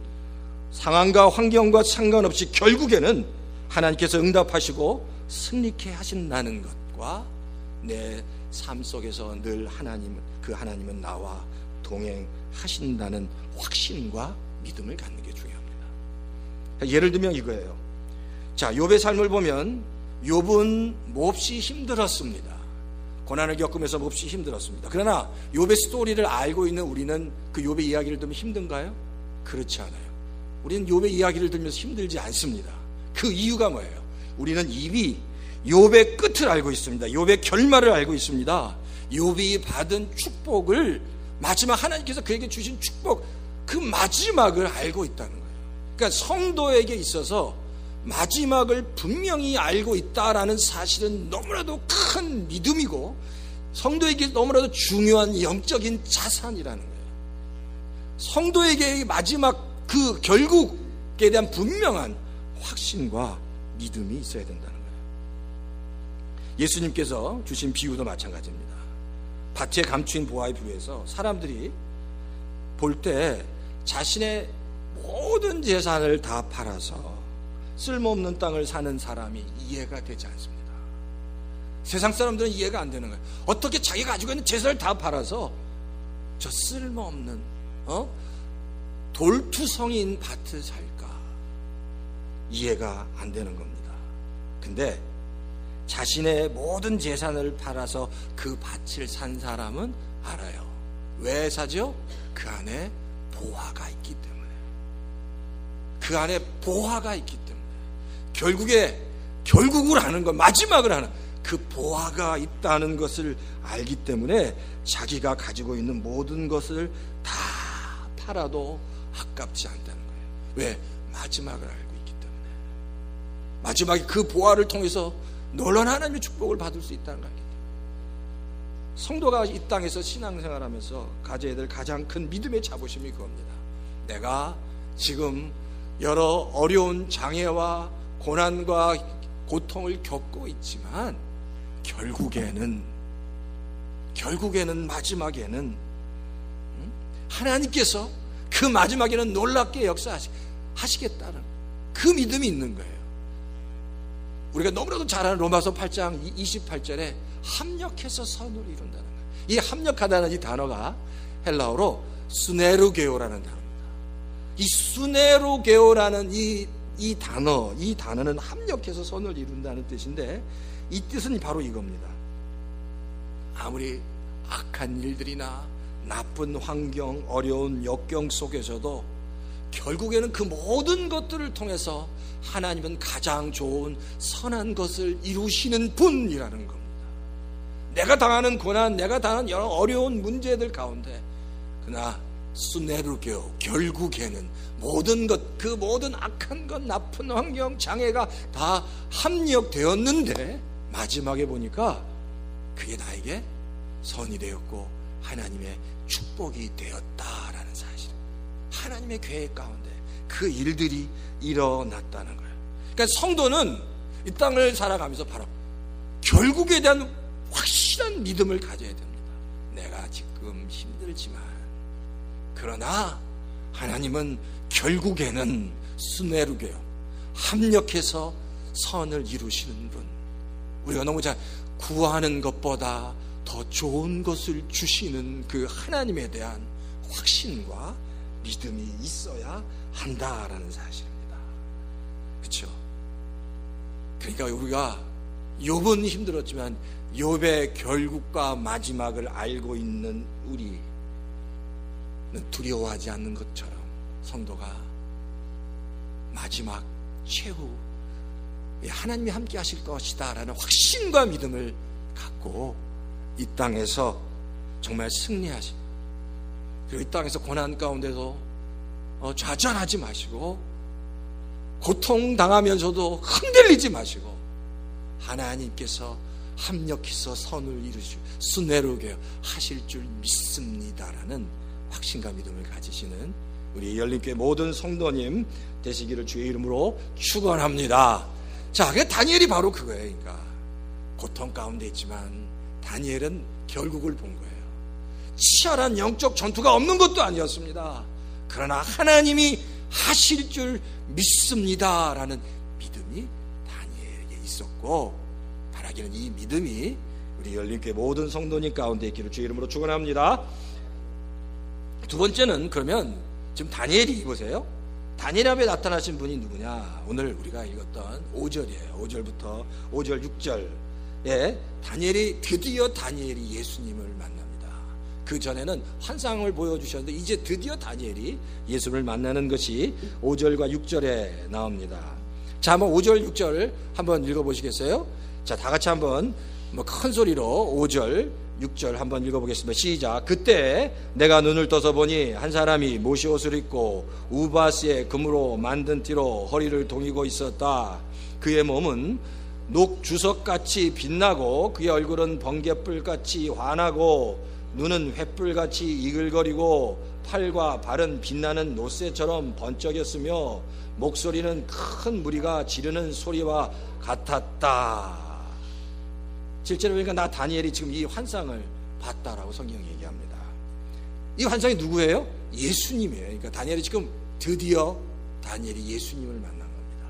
상황과 환경과 상관없이 결국에는 하나님께서 응답하시고 승리케 하신다는 것과 내 삶 속에서 늘 그 하나님은 나와 동행하신다는 확신과 믿음을 갖는 게 중요합니다. 예를 들면 이거예요. 자, 욥의 삶을 보면 욥은 몹시 힘들었습니다. 고난을 겪으면서 몹시 힘들었습니다. 그러나 욥의 스토리를 알고 있는 우리는 그 욥의 이야기를 들으면 힘든가요? 그렇지 않아요. 우리는 욥의 이야기를 들으면서 힘들지 않습니다. 그 이유가 뭐예요? 우리는 이미 욥의 끝을 알고 있습니다. 욥의 결말을 알고 있습니다. 욥이 받은 축복을, 마지막 하나님께서 그에게 주신 축복, 그 마지막을 알고 있다는 거예요. 그러니까 성도에게 있어서 마지막을 분명히 알고 있다라는 사실은 너무나도 큰 믿음이고 성도에게 너무나도 중요한 영적인 자산이라는 거예요. 성도에게 마지막 그 결국에 대한 분명한 확신과 믿음이 있어야 된다는 거예요. 예수님께서 주신 비유도 마찬가지입니다. 밭에 감추인 보화의 비유에서 사람들이 볼 때 자신의 모든 재산을 다 팔아서 쓸모없는 땅을 사는 사람이 이해가 되지 않습니다. 세상 사람들은 이해가 안 되는 거예요. 어떻게 자기가 가지고 있는 재산을 다 팔아서 저 쓸모없는 돌투성인 밭을 살까? 이해가 안 되는 겁니다. 근데 자신의 모든 재산을 팔아서 그 밭을 산 사람은 알아요. 왜 사죠? 그 안에 보화가 있기 때문에, 그 안에 보화가 있기 때문에, 결국을 하는 것, 마지막을 하는 그 보화가 있다는 것을 알기 때문에 자기가 가지고 있는 모든 것을 다 팔아도 아깝지 않다는 거예요. 왜? 마지막을 알고 있기 때문에. 마지막에 그 보화를 통해서 놀라운 하나님의 축복을 받을 수 있다는 거 알기 때문에. 성도가 이 땅에서 신앙생활하면서 가져야 될 가장 큰 믿음의 자부심이 그겁니다. 내가 지금 여러 어려운 장애와 고난과 고통을 겪고 있지만 결국에는 마지막에는 하나님께서 그 마지막에는 놀랍게 역사하시겠다는 그 믿음이 있는 거예요. 우리가 너무나도 잘 아는 로마서 8장 28절에 합력해서 선을 이룬다는 거예요. 이 합력하다는 이 단어가 헬라어로 수네루게오라는 단어입니다. 이 수네루게오라는 이 단어는 합력해서 선을 이룬다는 뜻인데, 이 뜻은 바로 이겁니다. 아무리 악한 일들이나 나쁜 환경, 어려운 역경 속에서도 결국에는 그 모든 것들을 통해서 하나님은 가장 좋은 선한 것을 이루시는 분이라는 겁니다. 내가 당하는 고난, 내가 당하는 여러 어려운 문제들 가운데 그러나 수네루게오, 결국에는 모든 것, 그 모든 악한 것, 나쁜 환경, 장애가 다 합력되었는데 마지막에 보니까 그게 나에게 선이 되었고 하나님의 축복이 되었다라는 사실. 하나님의 계획 가운데 그 일들이 일어났다는 거예요. 그러니까 성도는 이 땅을 살아가면서 바로 결국에 대한 확실한 믿음을 가져야 됩니다. 내가 지금 힘들지만 그러나 하나님은 결국에는 수네루게요, 합력해서 선을 이루시는 분. 우리가 너무 잘 구하는 것보다 더 좋은 것을 주시는 그 하나님에 대한 확신과 믿음이 있어야 한다라는 사실입니다. 그렇죠? 그러니까 우리가 욥은 힘들었지만 욥의 결국과 마지막을 알고 있는 우리는 두려워하지 않는 것처럼 성도가 마지막 최후 하나님이 함께 하실 것이다 라는 확신과 믿음을 갖고 이 땅에서 정말 승리하시고, 그리고 이 땅에서 고난 가운데도 좌절하지 마시고 고통당하면서도 흔들리지 마시고 하나님께서 합력해서 선을 이루시고 수네루게 하실 줄 믿습니다라는 확신과 믿음을 가지시는 우리 열린교회 모든 성도님 되시기를 주의 이름으로 축원합니다. 자, 그 다니엘이 바로 그거예요. 그러니까 고통 가운데 있지만 다니엘은 결국을 본 거예요. 치열한 영적 전투가 없는 것도 아니었습니다. 그러나 하나님이 하실 줄 믿습니다라는 믿음이 다니엘에게 있었고, 바라기는 이 믿음이 우리 열린교회 모든 성도님 가운데 있기를 주의 이름으로 축원합니다. 두 번째는 그러면 지금 다니엘이 보세요. 다니엘 앞에 나타나신 분이 누구냐? 오늘 우리가 읽었던 5절이에요. 5절부터 5절 6절에 드디어 다니엘이 예수님을 만납니다. 그 전에는 환상을 보여주셨는데 이제 드디어 다니엘이 예수를 만나는 것이 5절과 6절에 나옵니다. 자, 한번 5절 6절 한번 읽어보시겠어요? 자, 다 같이 한번 큰 소리로 5절 6절 한번 읽어보겠습니다. 시작. 그때 내가 눈을 떠서 보니 한 사람이 모시옷을 입고 우바스의 금으로 만든 띠로 허리를 동이고 있었다. 그의 몸은 녹주석같이 빛나고 그의 얼굴은 번갯불같이 환하고 눈은 횃불같이 이글거리고 팔과 발은 빛나는 노새처럼 번쩍였으며 목소리는 큰 무리가 지르는 소리와 같았다. 실제로 그러니까 나 다니엘이 지금 이 환상을 봤다라고 성경이 얘기합니다. 이 환상이 누구예요? 예수님이에요. 그러니까 다니엘이 지금 드디어 다니엘이 예수님을 만난 겁니다.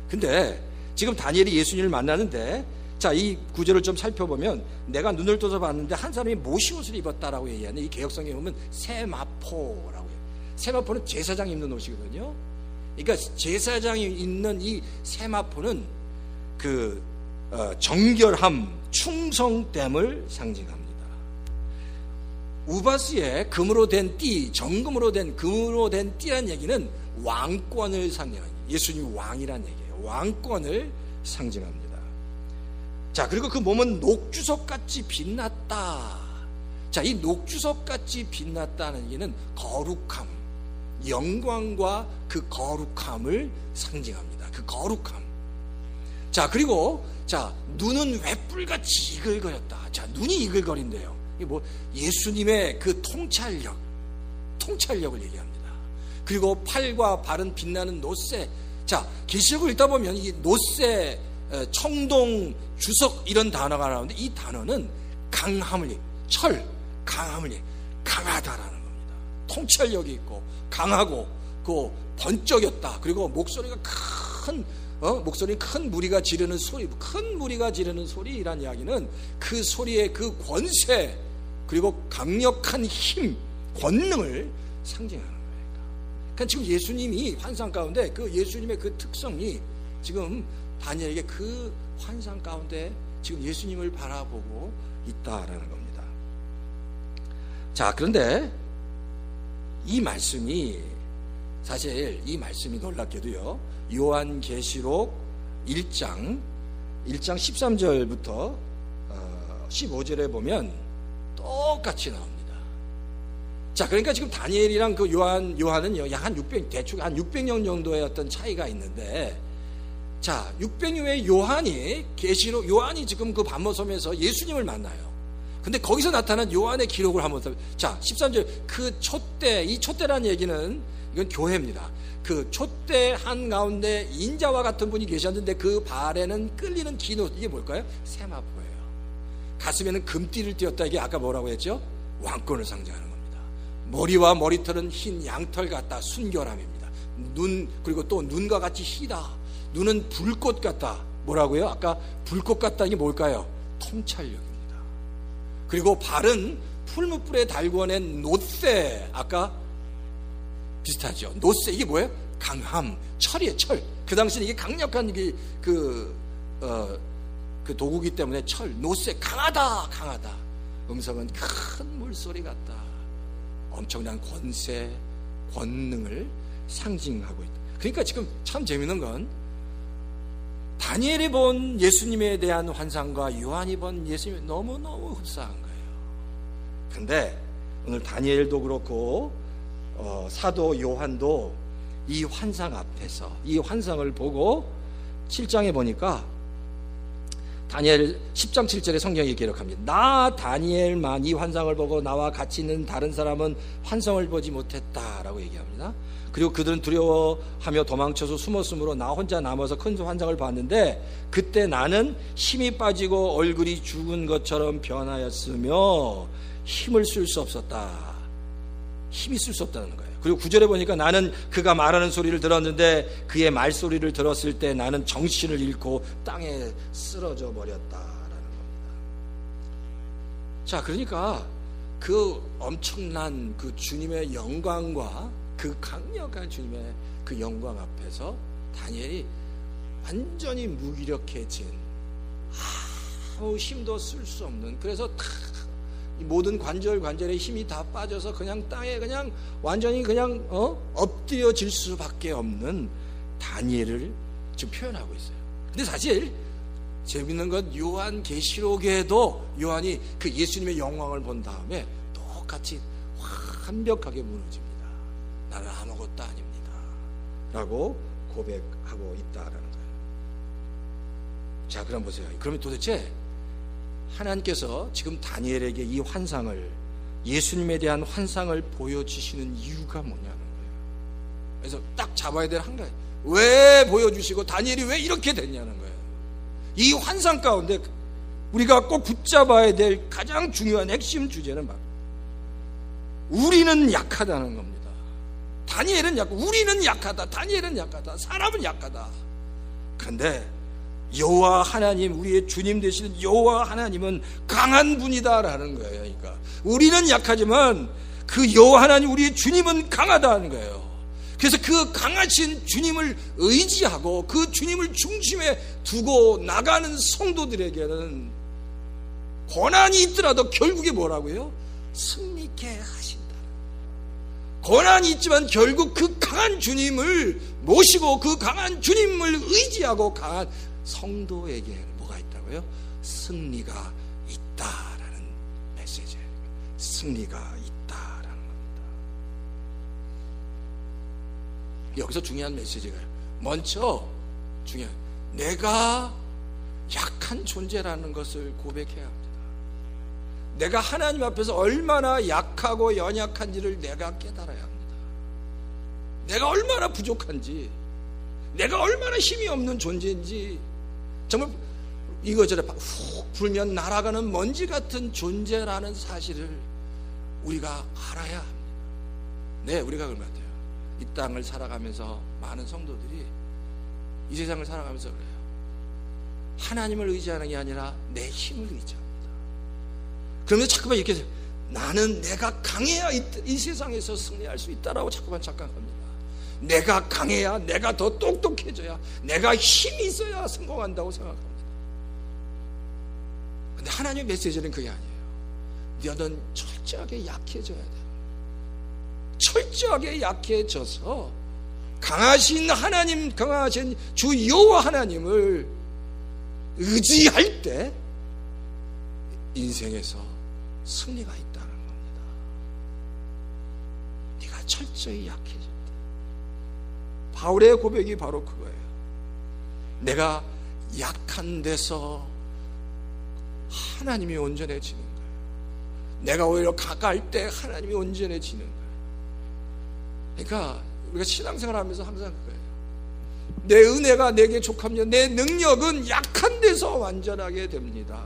근데 지금 다니엘이 예수님을 만나는데, 자, 이 구절을 좀 살펴보면 내가 눈을 떠서 봤는데 한 사람이 모시옷을 입었다라고 얘기하는데, 이 개역성경에 보면 세마포라고 해요. 세마포는 제사장 입는 옷이거든요. 그러니까 제사장이 입는 이 세마포는 그 정결함, 충성됨을 상징합니다. 우바스의 금으로 된 띠, 정금으로 된 금으로 된 띠란 얘기는 왕권을 상징합니다. 예수님이 왕이란 얘기예요. 왕권을 상징합니다. 자, 그리고 그 몸은 녹주석같이 빛났다. 자, 이 녹주석같이 빛났다는 얘기는 거룩함, 영광과 그 거룩함을 상징합니다. 그 거룩함. 자, 그리고 자, 눈은 횃불같이 이글거렸다. 자, 눈이 이글거린대요. 이게 뭐 예수님의 그 통찰력을 얘기합니다. 그리고 팔과 발은 빛나는 노새. 자, 계시록을 읽다 보면 이 노새, 청동, 주석 이런 단어가 나오는데 이 단어는 강함을, 강함을, 강하다라는 겁니다. 통찰력이 있고 강하고 그 번쩍였다. 그리고 목소리가 큰 무리가 지르는 소리, 큰 무리가 지르는 소리란 이야기는 그 소리의 그 권세 그리고 강력한 힘, 권능을 상징하는 거예요. 그러니까 지금 예수님이 환상 가운데 그 예수님의 그 특성이 지금 다니엘에게 그 환상 가운데 지금 예수님을 바라보고 있다라는 겁니다. 자, 그런데 이 말씀이 사실 이 말씀이 놀랍게도요, 요한계시록 1장 13절부터 15절에 보면 똑같이 나옵니다. 자, 그러니까 지금 다니엘이랑 그 요한은 약 한 600년 정도의 어떤 차이가 있는데, 자, 600년의 요한이 지금 그 밤모섬에서 예수님을 만나요. 근데 거기서 나타난 요한의 기록을 한번 자, 13절 그 촛대, 이 촛대라는 얘기는 이건 교회입니다. 그 촛대 한가운데 인자와 같은 분이 계셨는데 그 발에는 끌리는 긴 옷, 이게 뭘까요? 세마포예요. 가슴에는 금띠를 띄었다. 이게 아까 뭐라고 했죠? 왕권을 상징하는 겁니다. 머리와 머리털은 흰 양털 같다. 순결함입니다. 그리고 또 눈과 같이 희다. 눈은 불꽃 같다. 뭐라고요? 아까 불꽃 같다. 이게 뭘까요? 통찰력입니다. 그리고 발은 풀무불에 달궈낸 노새. 아까 비슷하죠. 노새, 이게 뭐예요? 강함, 철이에요, 철. 그 당시는 이게 강력한 그 도구기 때문에 노새, 강하다. 음성은 큰 물소리 같다. 엄청난 권세, 권능을 상징하고 있다. 그러니까 지금 참 재밌는 건 다니엘이 본 예수님에 대한 환상과 요한이 본 예수님이 너무너무 흡사한 거예요. 근데 오늘 다니엘도 그렇고 사도 요한도 이 환상 앞에서 이 환상을 보고 7장에 보니까 다니엘 10장 7절에 성경이 기록합니다. 나 다니엘만 이 환상을 보고 나와 같이 있는 다른 사람은 환상을 보지 못했다라고 얘기합니다. 그리고 그들은 두려워하며 도망쳐서 숨었으므로 나 혼자 남아서 큰 환상을 봤는데 그때 나는 힘이 빠지고 얼굴이 죽은 것처럼 변하였으며 힘을 쓸 수 없었다. 힘이 쓸 수 없다는 거예요. 그리고 9절에 보니까 나는 그가 말하는 소리를 들었는데 그의 말소리를 들었을 때 나는 정신을 잃고 땅에 쓰러져 버렸다라는 겁니다. 자, 그러니까 그 엄청난 그 주님의 영광과 그 강력한 주님의 그 영광 앞에서 다니엘이 완전히 무기력해진, 아무 힘도 쓸 수 없는, 그래서 모든 관절에 힘이 다 빠져서 그냥 땅에 그냥 완전히 그냥 엎드려질 수밖에 없는 다니엘을 지금 표현하고 있어요. 근데 사실 재밌는 건 요한계시록에도 요한이 그 예수님의 영광을 본 다음에 똑같이 완벽하게 무너집니다. 나는 아무것도 아닙니다 라고 고백하고 있다라는 거예요. 자, 그럼 보세요. 그러면 도대체 하나님께서 지금 다니엘에게 이 환상을, 예수님에 대한 환상을 보여주시는 이유가 뭐냐는 거예요. 그래서 딱 잡아야 될 한 가지, 왜 보여주시고 다니엘이 왜 이렇게 됐냐는 거예요. 이 환상 가운데 우리가 꼭 붙잡아야 될 가장 중요한 핵심 주제는 바로 우리는 약하다는 겁니다. 다니엘은 우리는 약하다. 다니엘은 약하다. 사람은 약하다. 그런데 여호와 하나님, 우리의 주님 되시는 여호와 하나님은 강한 분이다라는 거예요. 그러니까 우리는 약하지만 그 여호와 하나님, 우리의 주님은 강하다는 거예요. 그래서 그 강하신 주님을 의지하고 그 주님을 중심에 두고 나가는 성도들에게는 고난이 있더라도 결국에 뭐라고요? 승리케 하신다. 고난이 있지만 결국 그 강한 주님을 모시고 그 강한 주님을 의지하고 강한 성도에게 뭐가 있다고요? 승리가 있다라는 메시지예요. 승리가 있다라는 겁니다. 여기서 중요한 메시지가 먼저 중요한 내가 약한 존재라는 것을 고백해야 합니다. 내가 하나님 앞에서 얼마나 약하고 연약한지를 내가 깨달아야 합니다. 내가 얼마나 부족한지, 내가 얼마나 힘이 없는 존재인지, 정말 이거저거 훅 불면 날아가는 먼지 같은 존재라는 사실을 우리가 알아야 합니다. 네, 우리가 그런 것 같아요. 이 땅을 살아가면서 많은 성도들이 이 세상을 살아가면서 그래요. 하나님을 의지하는 게 아니라 내 힘을 의지합니다. 그러면 자꾸만 이렇게 나는 내가 강해야 이 세상에서 승리할 수 있다라고 자꾸만 착각합니다. 내가 강해야, 내가 더 똑똑해져야, 내가 힘이 있어야 성공한다고 생각합니다. 근데 하나님의 메시지는 그게 아니에요. 너는 철저하게 약해져야 돼. 철저하게 약해져서 강하신 하나님, 강하신 주 여호와 하나님을 의지할 때 인생에서 승리가 있다는 겁니다. 네가 철저히 약해질 때. 바울의 고백이 바로 그거예요. 내가 약한 데서 하나님이 온전해지는 거예요. 내가 오히려 강할 때 하나님이 온전해지는 거예요. 그러니까 우리가 신앙생활 하면서 항상 그거예요. 내 은혜가 내게 족합니다. 내 능력은 약한 데서 완전하게 됩니다.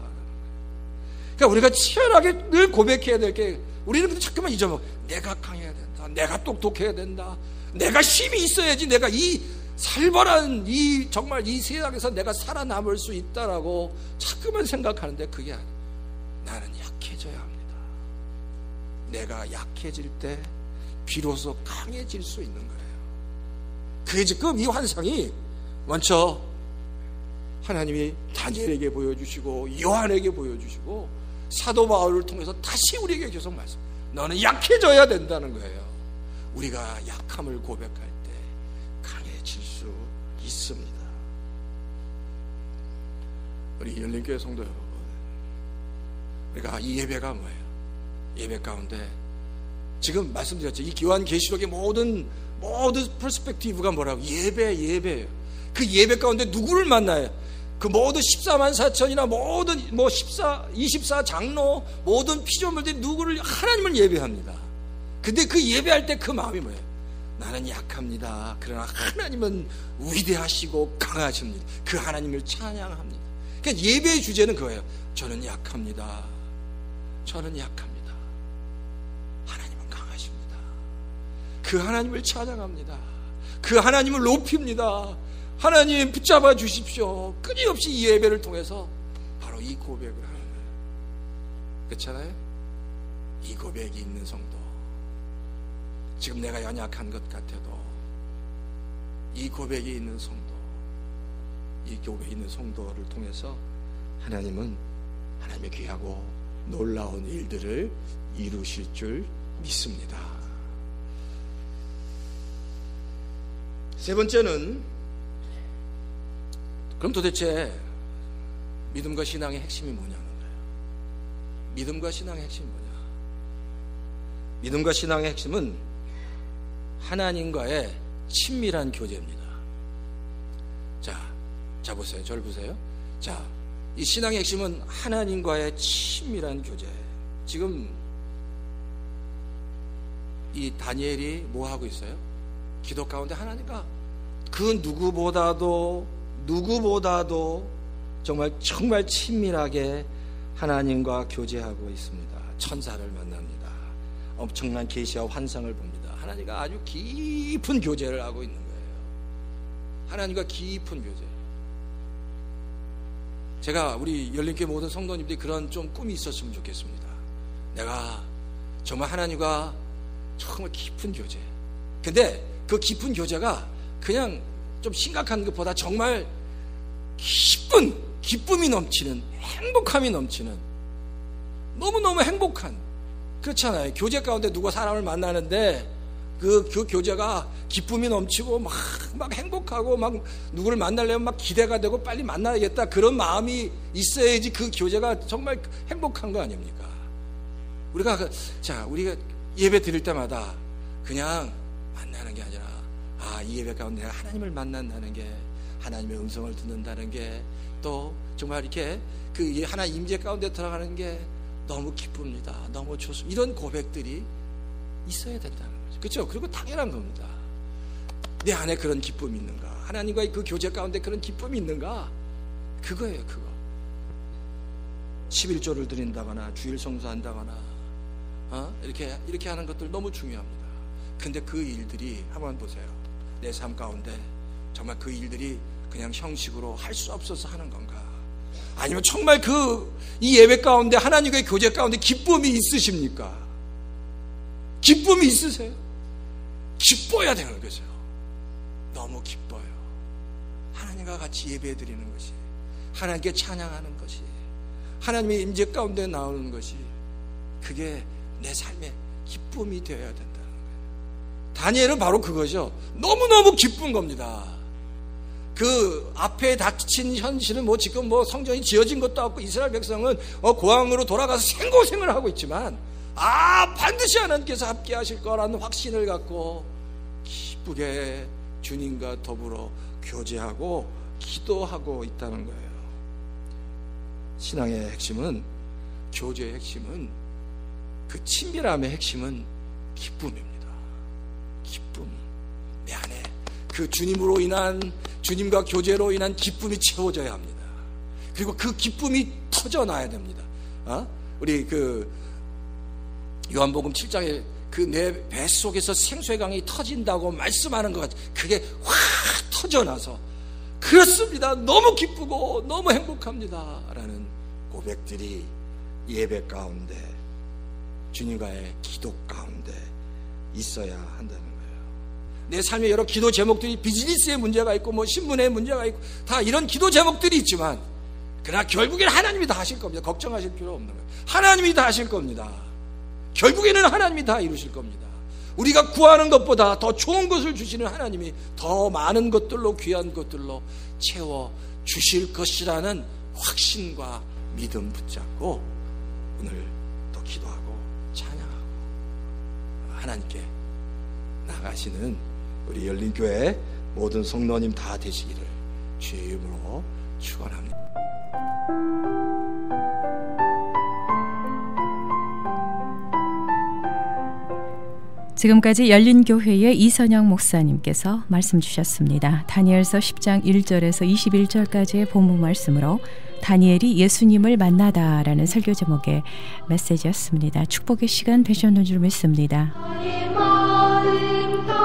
그러니까 우리가 치열하게 늘 고백해야 될 게, 우리는 근데 자꾸만 잊어먹어. 내가 강해야 된다. 내가 똑똑해야 된다. 내가 힘이 있어야지 내가 이 살벌한 정말 이 세상에서 내가 살아남을 수 있다라고 자꾸만 생각하는데 그게 아니에요. 나는 약해져야 합니다. 내가 약해질 때 비로소 강해질 수 있는 거예요. 그게 지금 이 환상이 먼저 하나님이 다니엘에게 보여주시고 요한에게 보여주시고 사도 바울을 통해서 다시 우리에게 계속 말씀. 너는 약해져야 된다는 거예요. 우리가 약함을 고백할 때 강해질 수 있습니다. 우리 열린교회 성도 여러분, 우리가 이 예배가 뭐예요? 예배 가운데 지금 말씀드렸죠. 이 요한계시록의 모든 퍼스펙티브가 뭐라고? 예배예요. 그 예배 가운데 누구를 만나요? 그 모든 14만 4천이나 모든 24 장로 모든 피조물들이 누구를? 하나님을 예배합니다. 근데 그 예배할 때 그 마음이 뭐예요? 나는 약합니다. 그러나 하나님은 위대하시고 강하십니다. 그 하나님을 찬양합니다. 그러니까 예배의 주제는 그거예요. 저는 약합니다. 저는 약합니다. 하나님은 강하십니다. 그 하나님을 찬양합니다. 그 하나님을 높입니다. 하나님 붙잡아 주십시오. 끊임없이 이 예배를 통해서 바로 이 고백을 하는 거예요. 그렇잖아요? 이 고백이 있는 성도, 지금 내가 연약한 것 같아도 이 고백이 있는 성도, 이 고백이 있는 성도를 통해서 하나님은 하나님의 귀하고 놀라운 일들을 이루실 줄 믿습니다. 세 번째는, 그럼 도대체 믿음과 신앙의 핵심이 뭐냐는 거예요. 믿음과 신앙의 핵심이 뭐냐? 믿음과 신앙의 핵심은 하나님과의 친밀한 교제입니다. 자 보세요. 저를 보세요. 자, 이 신앙의 핵심은 하나님과의 친밀한 교제. 지금 이 다니엘이 뭐 하고 있어요? 기도 가운데 하나님과 그 누구보다도 정말 친밀하게 하나님과 교제하고 있습니다. 천사를 만납니다. 엄청난 계시와 환상을 봅니다. 하나님과 아주 깊은 교제를 하고 있는 거예요. 하나님과 깊은 교제. 제가 우리 열린교회 모든 성도님들이 그런 좀 꿈이 있었으면 좋겠습니다. 내가 정말 하나님과 정말 깊은 교제. 근데 그 깊은 교제가 그냥 좀 심각한 것보다 정말 기쁨이 넘치는, 행복함이 넘치는, 너무너무 행복한 그렇잖아요. 교제 가운데 누가 사람을 만나는데 그 교제가 기쁨이 넘치고 막 행복하고 막 누구를 만나려면 막 기대가 되고 빨리 만나야겠다 그런 마음이 있어야지 그 교제가 정말 행복한 거 아닙니까? 우리가 예배 드릴 때마다 그냥 만나는 게 아니라 이 예배 가운데 내가 하나님을 만난다는 게, 하나님의 음성을 듣는다는 게, 또 정말 이렇게 그 하나님 임재 가운데 들어가는 게 너무 기쁩니다. 너무 좋습니다. 이런 고백들이 있어야 된다는 거죠. 그렇죠? 그리고 당연한 겁니다. 내 안에 그런 기쁨이 있는가? 하나님과의 그 교제 가운데 그런 기쁨이 있는가? 그거예요, 그거. 11조를 드린다거나 주일 성수한다거나 이렇게 하는 것들 너무 중요합니다. 근데 그 일들이 한번 보세요. 내 삶 가운데 정말 그 일들이 그냥 형식으로 할 수 없어서 하는 건가? 아니면 정말 이 예배 가운데 하나님과의 교제 가운데 기쁨이 있으십니까? 기쁨이 있으세요? 기뻐야 되는 거죠. 너무 기뻐요. 하나님과 같이 예배드리는 것이, 하나님께 찬양하는 것이, 하나님의 임재 가운데 나오는 것이, 그게 내 삶의 기쁨이 되어야 된다는 거예요. 다니엘은 바로 그거죠. 너무너무 기쁜 겁니다. 그 앞에 닥친 현실은 지금 성전이 지어진 것도 없고 이스라엘 백성은 고향으로 돌아가서 생고생을 하고 있지만 반드시 하나님께서 함께 하실 거라는 확신을 갖고 기쁘게 주님과 더불어 교제하고 기도하고 있다는 거예요. 신앙의 핵심은, 교제의 핵심은, 그 친밀함의 핵심은 기쁨입니다. 기쁨. 내 안에 그 주님으로 인한, 주님과 교제로 인한 기쁨이 채워져야 합니다. 그리고 그 기쁨이 터져나야 됩니다. 우리 요한복음 7장에 내 뱃속에서 생수의 강이 터진다고 말씀하는 것 같이 그게 확 터져나서, 그렇습니다, 너무 기쁘고 너무 행복합니다 라는 고백들이 예배 가운데, 주님과의 기도 가운데 있어야 한다는 거예요. 내 삶의 여러 기도 제목들이 비즈니스에 문제가 있고 신문에 문제가 있고 다 이런 기도 제목들이 있지만, 그러나 결국에는 하나님이 다 하실 겁니다. 걱정하실 필요 없는 거예요. 하나님이 다 하실 겁니다. 결국에는 하나님이 다 이루실 겁니다. 우리가 구하는 것보다 더 좋은 것을 주시는 하나님이 더 많은 것들로, 귀한 것들로 채워 주실 것이라는 확신과 믿음 붙잡고 오늘 또 기도하고 찬양하고 하나님께 나가시는 우리 열린교회 모든 성도님 다 되시기를 주의 이름으로 축원합니다. 지금까지 열린교회의 이선영 목사님께서 말씀 주셨습니다. 다니엘서 10장 1절에서 21절까지의 본문 말씀으로 다니엘이 예수님을 만나다라는 설교 제목의 메시지였습니다. 축복의 시간 되셨는 줄 믿습니다.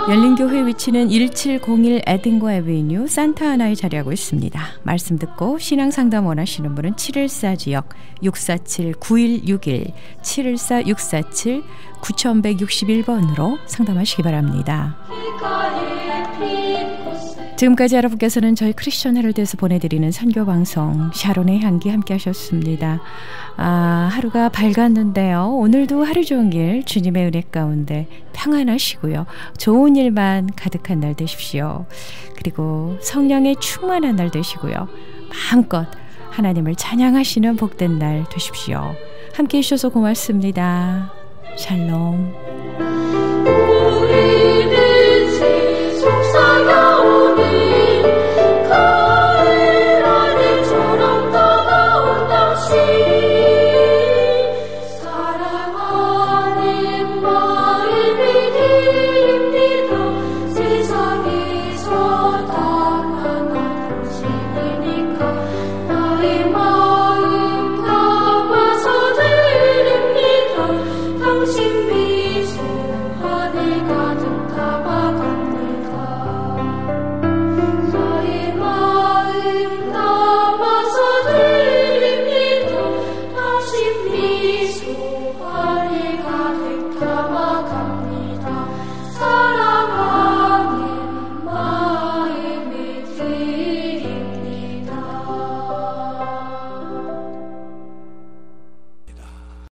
열린교회 위치는 1701 에든거 애비뉴 산타아나에 자리하고 있습니다. 말씀 듣고 신앙상담 원하시는 분은 714지역 647-9161 714-647-9161번으로 상담하시기 바랍니다. 지금까지 여러분께서는 저희 크리스천 헤럴드에서 보내드리는 선교방송 샤론의 향기 함께 하셨습니다. 하루가 밝았는데요. 오늘도 하루 종일 주님의 은혜 가운데 평안하시고요. 좋은 일만 가득한 날 되십시오. 그리고 성령의 충만한 날 되시고요. 마음껏 하나님을 찬양하시는 복된 날 되십시오. 함께 해주셔서 고맙습니다. 샬롬.